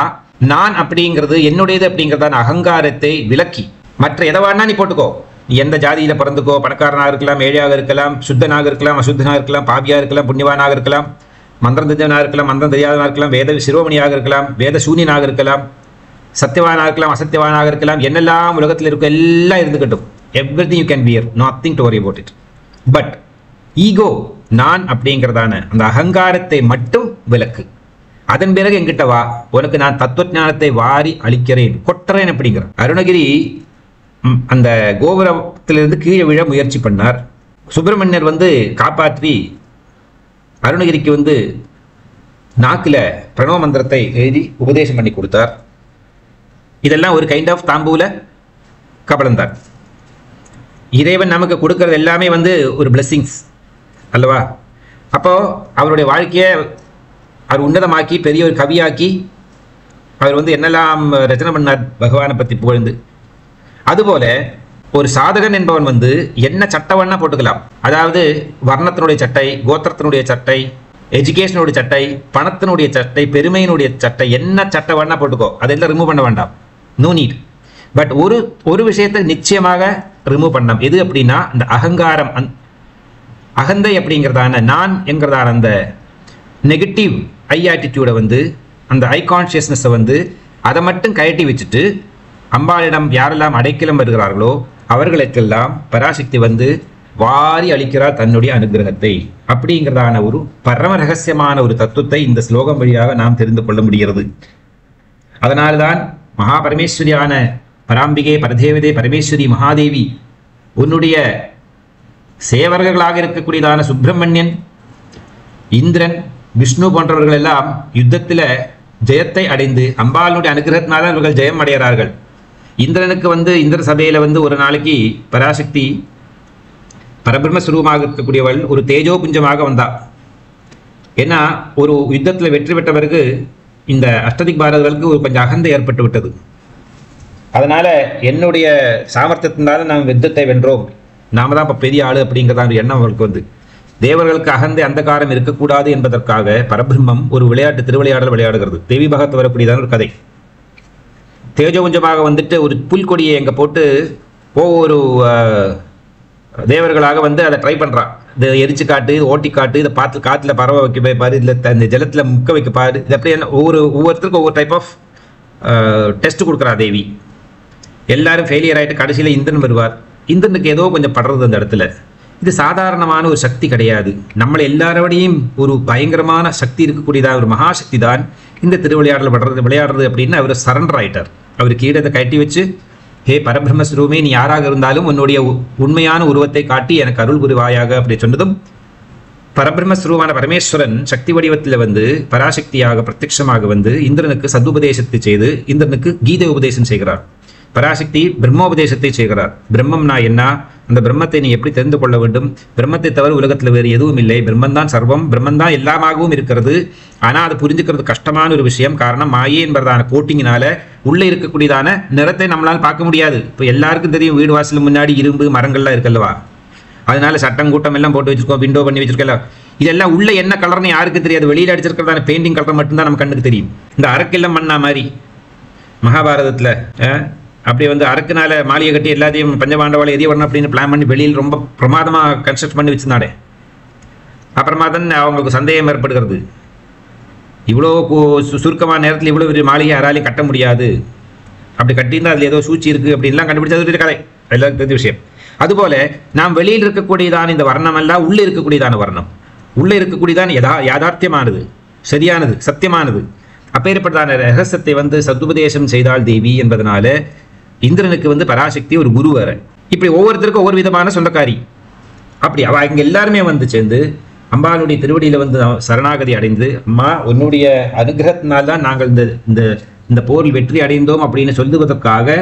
நான் அப்படிங்கிறது என்னுடையது அப்படிங்கிறதான அகங்காரத்தை விலக்கி, மற்ற எதவானா நீ போட்டுக்கோ, நீ எந்த ஜாதியில பிறந்துக்கோ, பணக்காரனாக இருக்கலாம், ஏழையாக இருக்கலாம், சுத்தனாக இருக்கலாம், அசுத்தனாக இருக்கலாம், பாபியாக இருக்கலாம், புண்ணியவானாக இருக்கலாம், மந்திரம் தெரிஞ்சவனாக இருக்கலாம், மந்திரம் தெரியாதவனாக இருக்கலாம், வேத சிரோமணியாக இருக்கலாம், வேத சூன்யனாக இருக்கலாம், சத்தியவானாக இருக்கலாம், அசத்தியவானாக இருக்கலாம், என்னெல்லாம் உலகத்தில் இருக்க எல்லாம் இருந்துக்கட்டும். Everything you can wear, nothing to worry about it. But ego, நான் அப்படிங்கிறதான அந்த அகங்காரத்தை மட்டும் விலக்கு. அதன் பிறகு எங்கிட்ட வா, உனக்கு நான் தத்துவ ஞானத்தை வாரி அளிக்கிறேன், கொட்டுறேன் அப்படிங்கிற. அருணகிரி அந்த கோபுரத்திலிருந்து கீழே விழ முயற்சி பண்ணார். சுப்பிரமணியர் வந்து காப்பாற்றி அருணகிரிக்கு வந்து நாக்கில் பிரணவ மந்திரத்தை எழுதி உபதேசம் பண்ணி கொடுத்தார். இதெல்லாம் ஒரு கைண்ட் ஆஃப் தாம்பூல கபலந்தான். இறைவன் நமக்கு கொடுக்கறது எல்லாமே வந்து ஒரு பிளெஸ்ஸிங்ஸ் அல்லவா? அப்போ அவருடைய வாழ்க்கையை அவர் உன்னதமாக்கி பெரிய ஒரு கவியாக்கி அவர் வந்து என்னெல்லாம் ரச்சனை பண்ணார் பகவானை பற்றி புகழ்ந்து. அதுபோல ஒரு சாதகன் என்பவன் வந்து என்ன சட்டவன்னா போட்டுக்கலாம். அதாவது வர்ணத்தினுடைய சட்டை, கோத்திரத்தினுடைய சட்டை, எஜுகேஷனுடைய சட்டை, பணத்தினுடைய சட்டை, பெருமையினுடைய சட்டை, என்ன சட்டை வேணா போட்டுக்கோ, அதெல்லாம் ரிமூவ் பண்ண வேண்டாம், நோ நீட். பட் ஒரு விஷயத்தை நிச்சயமாக ரிமூவ் பண்ணலாம். எது அப்படின்னா, இந்த அகங்காரம், அகந்தை அப்படிங்கிறதான நான் என்கிறதான அந்த நெகட்டிவ் ஐ ஆட்டிடியூடை வந்து, அந்த ஐ கான்ஷியஸ்னஸை வந்து அதை மட்டும் கழட்டி வச்சுட்டு அம்பாளிடம் யாரெல்லாம் அடைக்கலம் வருகிறார்களோ அவர்களுக்கெல்லாம் பராசக்தி வந்து வாரி அளிக்கிறார் தன்னுடைய அனுகிரகத்தை. அப்படிங்கிறதான ஒரு பரம ரகசியமான ஒரு தத்துவத்தை இந்த ஸ்லோகம் வழியாக நாம் தெரிந்து கொள்ள முடிகிறது. அதனால்தான் மகாபரமேஸ்வரியான பராம்பிகே, பரதேவதே, பரமேஸ்வரி மகாதேவி, உன்னுடைய சேவர்களாக இருக்கக்கூடியதான சுப்பிரமணியன், இந்திரன், விஷ்ணு போன்றவர்கள் எல்லாம் யுத்தத்தில் ஜெயத்தை அடைந்து அம்பாளுடைய அனுகிரகத்தினால அவர்கள் ஜெயம் அடைகிறார்கள். இந்திரனுக்கு வந்து இந்திர சபையில வந்து ஒரு நாளைக்கு பராசக்தி பரபிரம்மஸ்வரூபமாக இருக்கக்கூடியவள் ஒரு தேஜோ புஞ்சமாக வந்தா. ஏன்னா ஒரு யுத்தத்தில் வெற்றி பெற்ற பிறகு இந்த அஷ்டதிக் பாரதர்களுக்கு ஒரு கொஞ்சம் அகந்தை ஏற்பட்டு விட்டது. அதனால என்னுடைய சாமர்த்தியத்தினால நாம் யுத்தத்தை வென்றோம், நாம தான் இப்போ பெரிய ஆளு அப்படிங்கிறதான எண்ணம் அவர்களுக்கு வந்து, தேவர்களுக்கு அகந்தை அந்தகாரம் இருக்கக்கூடாது என்பதற்காக பரபிரம்மம் ஒரு விளையாட்டு, திருவிளையாடல் விளையாடுகிறது. தேவி பகத் வரக்கூடியதான ஒரு கதை. தேஜகுஞ்சமாக வந்துட்டு ஒரு புல்கொடியை எங்கே போட்டு ஒவ்வொரு தேவர்களாக வந்து அதை ட்ரை பண்ணுறான். இதை எரிச்சு காட்டு, ஓட்டி காட்டு, இதை பார்த்து காற்றுல பறவை வைக்க போய் பாரு, இதில் இந்த ஜலத்தில் முக்க வைக்க பாரு, இது அப்படி என்ன ஒவ்வொருத்தருக்கும் ஒவ்வொரு டைப் ஆஃப் டெஸ்ட் கொடுக்குறா தேவி. எல்லாரும் ஃபெயிலியர் ஆகிட்டு கடைசியில் இந்திரன் வருவார். இந்திரனுக்கு ஏதோ கொஞ்சம் படுறது அந்த இடத்துல. இது சாதாரணமான ஒரு சக்தி கிடையாது, நம்மளை எல்லாரோடையும் ஒரு பயங்கரமான சக்தி இருக்கக்கூடியதாக ஒரு மகாசக்தி தான் இந்த திருவிளையாடல் விளையாடுறது அப்படின்னு அவர் சரண்டர் ஆயிட்டார். அவருக்கு ஈடத்தை கட்டி வச்சு, ஹே பரபிரம்மஸ்வரூபமே, நீ யாராக இருந்தாலும் உன்னுடைய உண்மையான உருவத்தை காட்டி எனக்கு அருள் புரிவாயாக அப்படி சொன்னதும், பரபிரம்மஸ்வரூபான பரமேஸ்வரன் சக்தி வடிவத்தில் வந்து பராசக்தியாக பிரத்யட்சமாக வந்து இந்திரனுக்கு சதுபதேசத்தை செய்து இந்திரனுக்கு கீதை உபதேசம் செய்கிறார். பராசக்தி பிரம்மோபதேசத்தை செய்கிறார். பிரம்மம்னா என்ன, அந்த பிரம்மத்தை நீ எப்படி தெரிந்து கொள்ள வேண்டும், பிரம்மத்தை தவிர உலகத்தில் வேறு எதுவும் இல்லை, பிரம்மந்தான் சர்வம், பிரம்மந்தான் எல்லாமாகவும் இருக்கிறது. ஆனால் அது புரிஞ்சுக்கிறது கஷ்டமான ஒரு விஷயம். காரணம், மாயே என்பதான கோட்டிங்கினால உள்ளே இருக்கக்கூடியதான நிறத்தை நம்மளால் பார்க்க முடியாது. இப்போ எல்லாருக்கும் தெரியும், வீடு வாசல் முன்னாடி இரும்பு மரங்கள்லாம் இருக்கல்லவா, அதனால சட்டம் கூட்டம் எல்லாம் போட்டு வச்சிருக்கோம், விண்டோ பண்ணி வச்சிருக்கல, இதெல்லாம் உள்ள என்ன கலர்னு யாருக்கு தெரியாது. வெளியில் அடிச்சிருக்கிறதான பெயிண்டிங் கலர் மட்டும்தான் நம்ம கண்ணுக்கு தெரியும். இந்த அரக்கெல்லாம் மண்ணா மாதிரி மகாபாரதத்தில் அப்படி வந்து அரக்குனால மாளிகை கட்டி எல்லாத்தையும் பஞ்சபாண்டவாளை எரிய வரணும் அப்படின்னு பிளான் பண்ணி வெளியில் ரொம்ப பிரமாதமாக கன்ஸ்ட்ரக்ட் பண்ணி வச்சிருந்தாடே. அப்புறமா தான் அவங்களுக்கு சந்தேகம் ஏற்படுகிறது, இவ்வளோ சுருக்கமான நேரத்தில் இவ்வளோ பெரிய மாளிகை யாராலையும் கட்ட முடியாது, அப்படி கட்டியிருந்தால் அதில் ஏதோ சூழ்ச்சி இருக்குது அப்படின்லாம் கண்டுபிடிச்சது கதை, எல்லாருக்கும் தெரிஞ்ச விஷயம். அதுபோல நாம் வெளியில் இருக்கக்கூடியதான இந்த வர்ணம் எல்லாம் உள்ளே இருக்கக்கூடியதான வர்ணம், உள்ளே இருக்கக்கூடியதான யாதார்த்தியமானது, சரியானது, சத்தியமானது. அப்பேற்பட்டதான ரகசியத்தை வந்து சதுபதேசம் செய்தாள் தேவி என்பதனால இந்திரனுக்கு வந்து பராசக்தி ஒரு குரு வர. இப்படி ஒவ்வொருத்தருக்கும் ஒவ்வொரு விதமான சொந்தக்காரி. அப்படி அவ இங்க எல்லாருமே வந்து சேர்ந்து அம்பாளுடைய திருவடியில வந்து சரணாகதி அடைந்து, அம்மா உன்னுடைய அனுகிரகத்தினால்தான் நாங்கள் இந்த இந்த போரில் வெற்றி அடைந்தோம் அப்படின்னு சொல்லுவதற்காக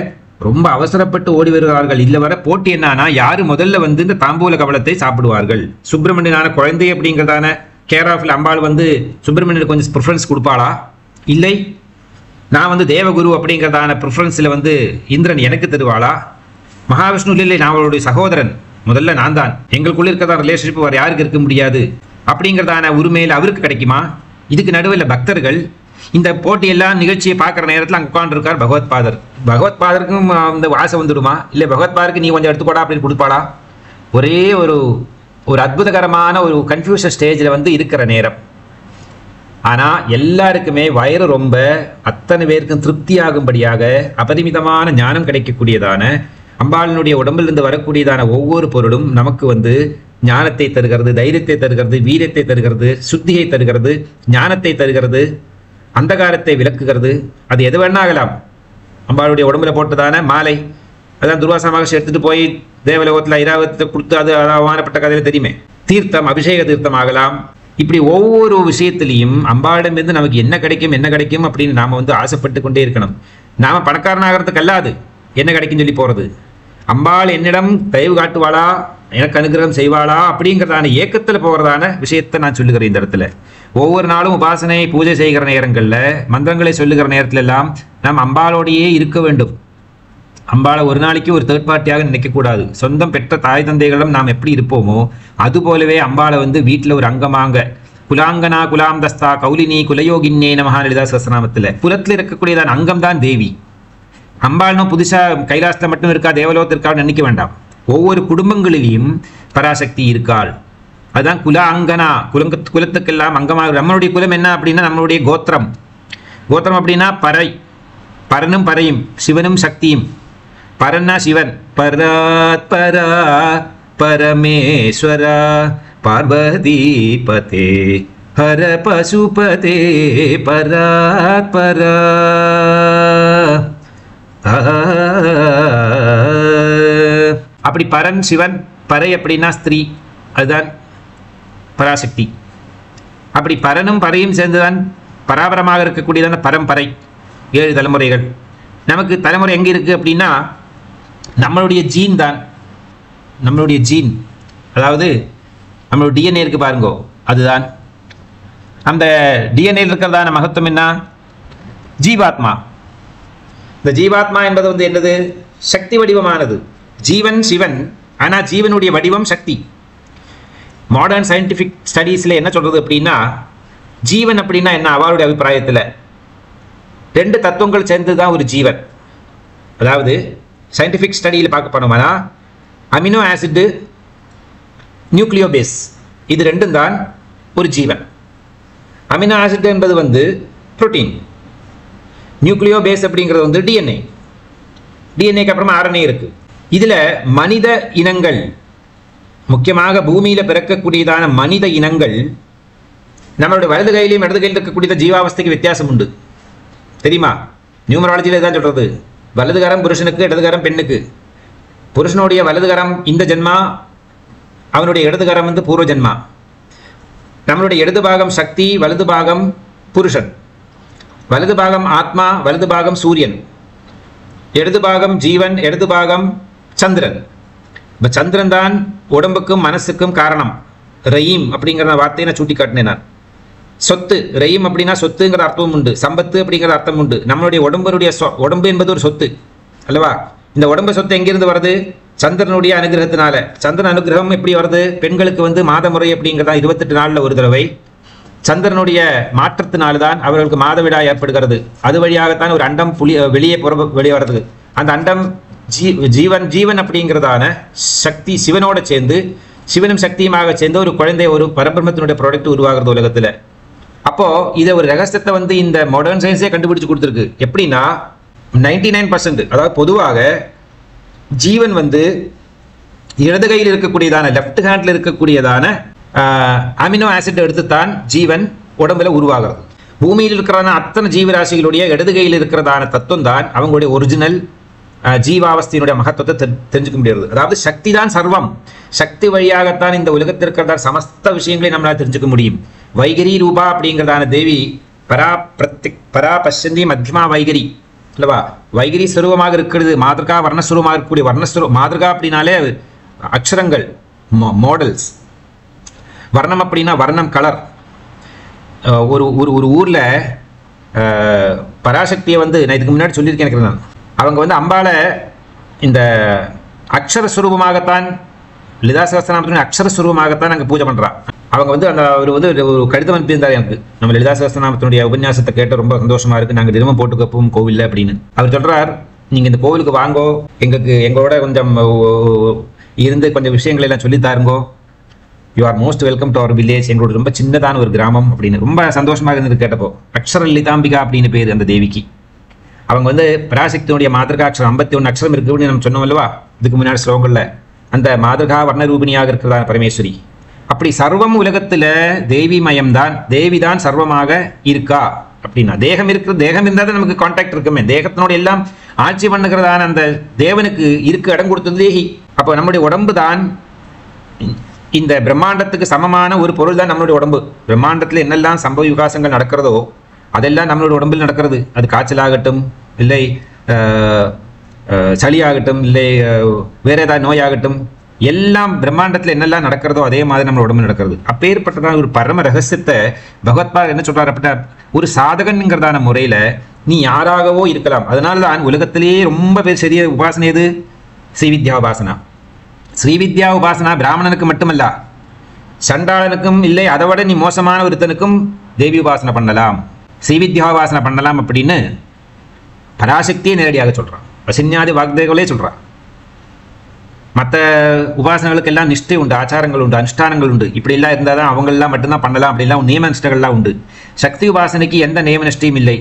ரொம்ப அவசரப்பட்டு ஓடி வருகிறார்கள். இல்ல வர போட்டி என்னன்னா யாரு முதல்ல வந்து இந்த தாம்பூல கவலத்தை சாப்பிடுவார்கள். சுப்பிரமணியனான குழந்தை அப்படிங்கிறதான கேர் ஆஃப்ல அம்பாள் வந்து சுப்பிரமணியனுக்கு கொஞ்சம் ப்ரிஃபரன்ஸ் கொடுப்பாளா? இல்லை நான் வந்து தேவகுரு அப்படிங்கிறதான ப்ரிஃபரன்ஸ்ல வந்து இந்திரன் எனக்கு தருவாளா? மகாவிஷ்ணு இல்லை, நான் அவளுடைய சகோதரன், முதல்ல நான் தான், எங்களுக்குள்ள இருக்கிறதான ரிலேஷன்ஷிப் வேறு யாருக்கு இருக்க முடியாது அப்படிங்கிறதான உரிமையில் அவருக்கு கிடைக்குமா? இதுக்கு நடுவில் பக்தர்கள் இந்த போட்டியெல்லாம் நிகழ்ச்சியை பார்க்குற நேரத்தில் அங்கே உட்காந்துருக்கார் பகவத்பாதர். பகவத்பாதருக்கும் இந்த ஆசை வந்துடுமா? இல்லை பகவத்பாதருக்கு நீ கொஞ்சம் எடுத்துக்கோடா அப்படின்னு கொடுப்பாளா? ஒரே ஒரு அற்புதகரமான ஒரு கன்ஃபியூஷன் ஸ்டேஜில் வந்து இருக்கிற நேரம். ஆனால் எல்லாருக்குமே வயிறு ரொம்ப அத்தனை பேருக்கும் திருப்தியாகும்படியாக அபரிமிதமான ஞானம் கிடைக்கக்கூடியதான அம்பாளினுடைய உடம்பிலிருந்து வரக்கூடியதான ஒவ்வொரு பொருளும் நமக்கு வந்து ஞானத்தை தருகிறது, தைரியத்தை தருகிறது, வீரத்தை தருகிறது, சுத்தியை தருகிறது, ஞானத்தை தருகிறது, அந்தகாரத்தை விளக்குகிறது. அது எது வேணா ஆகலாம். அம்பாளுடைய உடம்புல போட்டதான மாலை, அதான் துர்வாசா மகர்ஷி எடுத்துட்டு போய் தேவலோகத்தில் ஐராவத்தை கொடுத்து அது அவமானப்பட்ட கதையில தெரியுமே. தீர்த்தம், அபிஷேக தீர்த்தம் ஆகலாம். இப்படி ஒவ்வொரு விஷயத்திலையும் அம்பாளிடமிருந்து நமக்கு என்ன கிடைக்கும் அப்படின்னு நாம வந்து ஆசைப்பட்டு கொண்டே இருக்கணும். நாம பணக்காரனாகிறதுக்கு அல்லாது என்ன கிடைக்குன்னு சொல்லி போறது. அம்பாள் என்னிடம் தயவு காட்டுவாளா, எனக்கு அனுகிரகம் செய்வாளா அப்படிங்கிறதான ஏக்கத்தில் போகிறதான விஷயத்தை நான் சொல்லுகிறேன். இந்த இடத்துல ஒவ்வொரு நாளும் உபாசனை பூஜை செய்கிற நேரங்களில் மந்திரங்களை சொல்லுகிற நேரத்துல எல்லாம் நாம் அம்பாளோடையே இருக்க வேண்டும். அம்பாளை ஒரு நாளைக்கு ஒரு தேர்ட் பார்ட்டியாக நினைக்கக்கூடாது. சொந்தம் பெற்ற தாய் தந்தைகளும் நாம் எப்படி இருப்போமோ அது போலவே அம்பாளை வந்து வீட்டில் ஒரு அங்கமாங்க குலாங்கனா குலாம் தஸ்தா கௌலினி குலயோகின்னே நமஹா லலிதா சஹஸ்ரநாமத்தில் புலத்தில் இருக்கக்கூடியதான் அங்கம் தான் தேவி. அம்பாளும் புதுசாக கைலாசத்தில் மட்டும் இருக்கா, தேவலோகத்தில் இருக்கான்னு நினைக்க வேண்டாம். ஒவ்வொரு குடும்பங்களிலையும் பராசக்தி இருக்காள். அதுதான் குல அங்கனா, குலத்துக்கெல்லாம் அங்கமாக. நம்மளுடைய குலம் என்ன அப்படின்னா நம்மளுடைய கோத்திரம். கோத்திரம் அப்படின்னா பறை, பரனும் பறையும், சிவனும் சக்தியும். பரன்னா சிவன், பராத் பரா பரமேஸ்வரா பார்வதி பதே ஹர பசுபதே பராத் பரா. அப்படி பரன் சிவன், பறை அப்படின்னா ஸ்திரீ, அதுதான் பராசக்தி. அப்படி பரனும் பறையும் சேர்ந்துதான் பராபரமாக இருக்கக்கூடியதான பரம்பரை. 7 தலைமுறைகள். நமக்கு தலைமுறை எங்கே இருக்குது அப்படின்னா நம்மளுடைய ஜீன் தான். நம்மளுடைய ஜீன், அதாவது நம்மளுடைய டிஎன்ஏ இருக்கு பாருங்கோ, அதுதான். அந்த டிஎன்ஏ இருக்கிறதான மகத்துவம் என்ன? ஜீவாத்மா. இந்த ஜீவாத்மா என்பது வந்து என்னது? சக்தி வடிவமானது. ஜீவன் சிவன், ஆனால் ஜீவனுடைய வடிவம் சக்தி. மாடர்ன் சயின்டிஃபிக் ஸ்டடீஸில் என்ன சொல்கிறது அப்படின்னா ஜீவன் அப்படின்னா என்ன? அவருடைய அபிப்பிராயத்தில் 2 தத்துவங்கள் சேர்ந்து தான் ஒரு ஜீவன். அதாவது சயின்டிஃபிக் ஸ்டடியில் பார்க்க போனோம்னா அமினோ ஆசிட்டு, நியூக்ளியோபேஸ், இது 2 தான் ஒரு ஜீவன். அமினோ ஆசிட் என்பது வந்து புரோட்டீன், நியூக்ளியோபேஸ் அப்படிங்கிறது வந்து டிஎன்ஏ. டிஎன்ஏக்கு அப்புறமா ஆர்என்ஏ இருக்கு. இதில் மனித இனங்கள், முக்கியமாக பூமியில் பிறக்கக்கூடியதான மனித இனங்கள், நம்மளுடைய வலது கையிலையும் இடது கையில் இருக்கக்கூடிய ஜீவாவஸ்தைக்கு வித்தியாசம் உண்டு தெரியுமா? நியூமராலஜியில் தான் சொல்கிறது. வலதுகரம் புருஷனுக்கு, இடதுகரம் பெண்ணுக்கு. புருஷனுடைய வலதுகரம் இந்த ஜென்மா, அவனுடைய இடதுகரம் வந்து பூர்வ ஜென்மா. நம்மளுடைய இடது பாகம் சக்தி, வலது பாகம் புருஷன். வலது பாகம் ஆத்மா, வலது பாகம் சூரியன். இடது பாகம் ஜீவன், இடது பாகம் சந்திரன். இப்போ சந்திரன் தான் உடம்புக்கும் மனசுக்கும் காரணம். ரயீம் அப்படிங்கிற வார்த்தையை நான் சுட்டி காட்டினேன் நான். சொத்து, ரயீம் அப்படின்னா சொத்துங்கிற அர்த்தமும் உண்டு, சம்பத்து அப்படிங்கிற அர்த்தம் உண்டு. நம்மளுடைய உடம்பு என்பது ஒரு சொத்து அல்லவா? இந்த உடம்பு சொத்து எங்கிருந்து வருது? சந்திரனுடைய அனுகிரகத்தினால. சந்திரன் அனுகிரகம் எப்படி வருது? பெண்களுக்கு வந்து மாத முறை அப்படிங்கிறதா 28 நாளில் ஒரு தடவை. சந்திரனுடைய மாற்றத்தினால்தான் அவர்களுக்கு மாதவிடாய் ஏற்படுகிறது. அது வழியாகத்தான் ஒரு அண்டம் வெளியே வருது. அந்த அண்டம் ஜீவன் அப்படிங்கிறதான சக்தி சிவனோட சேர்ந்து, சிவனும் சக்தியுமாக சேர்ந்து ஒரு குழந்தை, ஒரு பரபிரம்மத்தினுடைய ப்ராடக்ட் உருவாகிறது உலகத்தில். அப்போ இதை ஒரு ரகசியத்தை வந்து இந்த மாடர்ன் சயின்ஸே கண்டுபிடிச்சு கொடுத்துருக்கு. எப்படின்னா 99%, அதாவது பொதுவாக ஜீவன் வந்து இடது கையில் இருக்கக்கூடியதான, லெஃப்ட் ஹேண்டில் இருக்கக்கூடியதான அமினோ ஆசிட் எடுத்துத்தான் ஜீவன் உடம்புல உருவாகிறது. பூமியில் இருக்கிறதான அத்தனை ஜீவராசிகளுடைய இடது கையில் இருக்கிறதான தத்துவம் தான் அவங்களுடைய ஒரிஜினல் ஜீவாவஸ்தையினுடைய மகத்துவத்தை தெரிஞ்சுக்க முடியாது. அதாவது சக்தி தான் சர்வம். சக்தி வழியாகத்தான் இந்த உலகத்தில் இருக்கிறதான சமஸ்த விஷயங்களை நம்மளால் தெரிஞ்சுக்க முடியும். வைகரி ரூபா அப்படிங்கிறதான தேவி பரா பஷ்யந்தி மத்தியமா வைகரி. இல்லவா? வைகிரி ஸ்வரூபமாக இருக்கிறது, மாதிருகா வர்ணஸ்வரூபமாக இருக்கக்கூடிய மாதிருகா அப்படின்னாலே அக்ஷரங்கள், மாடல்ஸ். வர்ணம் அப்படின்னா வர்ணம், கலர். ஒரு ஒரு ஒரு ஊரில் பராசக்தியை வந்து நான் இதுக்கு முன்னாடி சொல்லியிருக்கேன். நான் அவங்க வந்து அம்பாளை இந்த அக்ஷரஸ்வரூபமாகத்தான், லலிதா சகஸ்ரநாமத்தினுடைய அக்ஷரஸ்வரூபமாகத்தான் அங்கே பூஜை பண்ணுறா. அவங்க வந்து அவர் வந்து ஒரு கடிதம் அனுப்பியிருந்தார் எனக்கு. நம்ம லலிதா சகஸ்ரநாமத்தினுடைய உபன்யாசத்தை கேட்டு ரொம்ப சந்தோஷமா இருக்கு, நாங்கள் தினமும் போட்டுக்கப்போம் கோவிலில் அப்படின்னு. அவர் சொல்றார், நீங்க இந்த கோவிலுக்கு வாங்கோ, எங்களோட கொஞ்சம் இருந்து கொஞ்சம் விஷயங்கள் எல்லாம் சொல்லித்தாருங்கோ. You are most welcome to our village. எங்களோட ரொம்ப சின்னதான ஒரு கிராமம் அப்படின்னு ரொம்ப சந்தோஷமாக இருந்தது கேட்டப்போ. அக்ஷர லலிதாம்பிகா அப்படின்னு பேர் அந்த தேவிக்கு. அவங்க வந்து பராசக்தியுடைய மாதிருகா அக்ஷரம் 51 அக்ஷரம் இருக்கு அப்படின்னு நம்ம சொன்னோம் அல்லவா இதுக்கு முன்னாடி ஸ்லோகங்கள்ல. அந்த மாதிருகா வர்ணரூபிணியாக இருக்கிறதா பரமேஸ்வரி. அப்படி சர்வம் உலகத்துல தேவி மயம்தான், தேவி தான் சர்வமாக இருக்கா அப்படின்னா. தேகம் இருக்கிற, தேகம் இருந்தால் தான் நமக்கு கான்டாக்ட் இருக்குமே. தேகத்தினோட எல்லாம் ஆட்சி பண்ணுகிறதான அந்த தேவனுக்கு இருக்க இடம் கொடுத்தது தேகி. அப்போ நம்முடைய உடம்பு தான் இந்த பிரம்மாண்டத்துக்கு சமமான ஒரு பொருள் தான் நம்மளுடைய உடம்பு. பிரம்மாண்டத்தில் என்னெல்லாம் சம்பவ விகாசங்கள் நடக்கிறதோ அதெல்லாம் நம்மளுடைய உடம்பில் நடக்கிறது. அது காய்ச்சலாகட்டும், இல்லை சளியாகட்டும், இல்லை வேற ஏதாவது நோயாகட்டும், எல்லாம் பிரம்மாண்டத்தில் என்னெல்லாம் நடக்கிறதோ அதே மாதிரி நம்ம உடம்பு நடக்கிறது. அப்பேற்பட்டதான ஒரு பரம ரகசியத்தை பகவத்பாதர் என்ன சொல்றாரு அப்படின்னா, ஒரு சாதகன்ங்கிறதான முறையில நீ யாராகவோ இருக்கலாம். அதனால தான் உலகத்திலேயே ரொம்ப பேர் சரிய உபாசனை எது? ஸ்ரீவித்யா உபாசனா. ஸ்ரீவித்யா உபாசனா பிராமணனுக்கு மட்டுமல்ல, சண்டாளனுக்கும், இல்லை அதை விட நீ மோசமான ஒருத்தனுக்கும் தேவி உபாசனை பண்ணலாம், ஸ்ரீவித்யா உபாசனை பண்ணலாம் அப்படின்னு பராசக்தியை நேரடியாக சொல்றான். வசின்யாதி வாக்தேவர்களே சொல்றான். மற்ற உபாசனைகளுக்கு எல்லாம் நிஷ்டை உண்டு, ஆச்சாரங்கள் உண்டு, அனுஷ்டானங்கள் உண்டு. இப்படி எல்லாம் இருந்தால் தான் அவங்களெல்லாம் மட்டும்தான் பண்ணலாம், அப்படிலாம் நியம நிஷ்டைகள்லாம் உண்டு. சக்தி உபாசனைக்கு எந்த நியம நிஷ்டையும் இல்லை.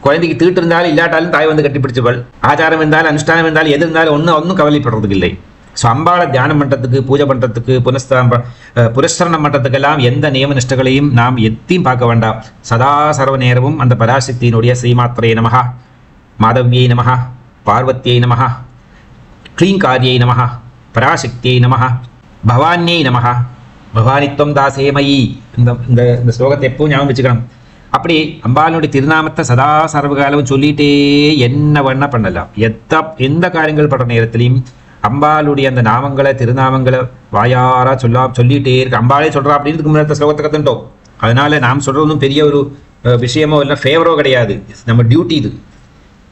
குழந்தைக்கு தீட்டு இருந்தாலும் இல்லாட்டாலும் தாய் வந்து கட்டிப்பிடிச்சவள். ஆச்சாரம் இருந்தாலும் அனுஷ்டானம் இருந்தாலும் எது இருந்தாலும் ஒன்றும் கவலைப்படுறதுக்கு இல்லை. ஸோ அம்பாளை தியானம் பண்ணுறதுக்கு, பூஜை பண்ணுறதுக்கு, புரஸ்தரணம் பண்ணுறதுக்கெல்லாம் எந்த நியம நிஷ்டைகளையும் நாம் எத்தையும் பார்க்க வேண்டாம். சதா சர்வ நேரமும் அந்த பராசக்தியினுடைய ஸ்ரீமாத்திரை நமஹா, மாதவியை நமஹா, பார்வத்தியை நமஹா, க்ளீங்காரியை நமஹா, பராசக்தியை நமஹா, பவானியை நமஹா, பவானித்வம் தாசேமயி. இந்த ஸ்லோகத்தை எப்பவும் ஞாபகம் வச்சுக்கணும். அப்படி அம்பாளுடைய திருநாமத்தை சதா சர்வகாலமும் சொல்லிட்டே என்ன வேணா பண்ணலாம். எந்த காரியங்கள் பண்ற நேரத்திலையும் அம்பாளுடைய அந்த நாமங்களை, திருநாமங்களை வாயாரா சொல்லிட்டே இருக்கு. அம்பாளே சொல்றா அப்படின்னு முன்னாடி ஸ்லோகத்தை கத்துட்டோம். அதனால நாம் சொல்றதும் பெரிய ஒரு விஷயமோ இல்லை ஃபேவரோ கிடையாது, நம்ம டியூட்டி இது.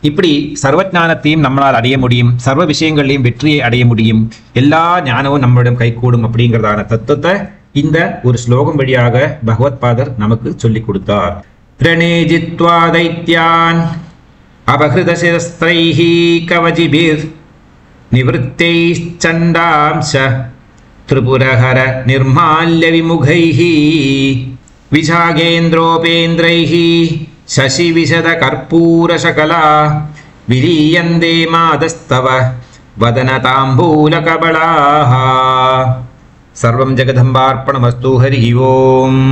இப்படி சர்வஞானத்தையும் நம்மளால் அடைய முடியும், சர்வ விஷயங்களையும் வெற்றியை அடைய முடியும், எல்லா ஞானமும் நம்மளிடம் கைகூடும் அப்படிங்கிறதான தத்துவத்தை இந்த ஒரு ஸ்லோகம் வழியாக பகவத்பாதர் நமக்கு சொல்லிக் கொடுத்தார். பிரணேஜித்வா தைத்யான் அபஹிருதசிரஸ்தைஹி கவஜிபிர் நிவృத்தைச்சண்டாம்ச திரிபுரஹர நிர்மால்ய விமுகைஹி விசாகேந்திரோபேந்திரைஹி சசி விசத கற்பூர சகலா விலீயந்தே மாதஸ்தவ வதன தாம்பூல கபலாஹ. சர்வம் ஜெகதம்பார்ப்பணமஸ்து. ஹரி ஓம்.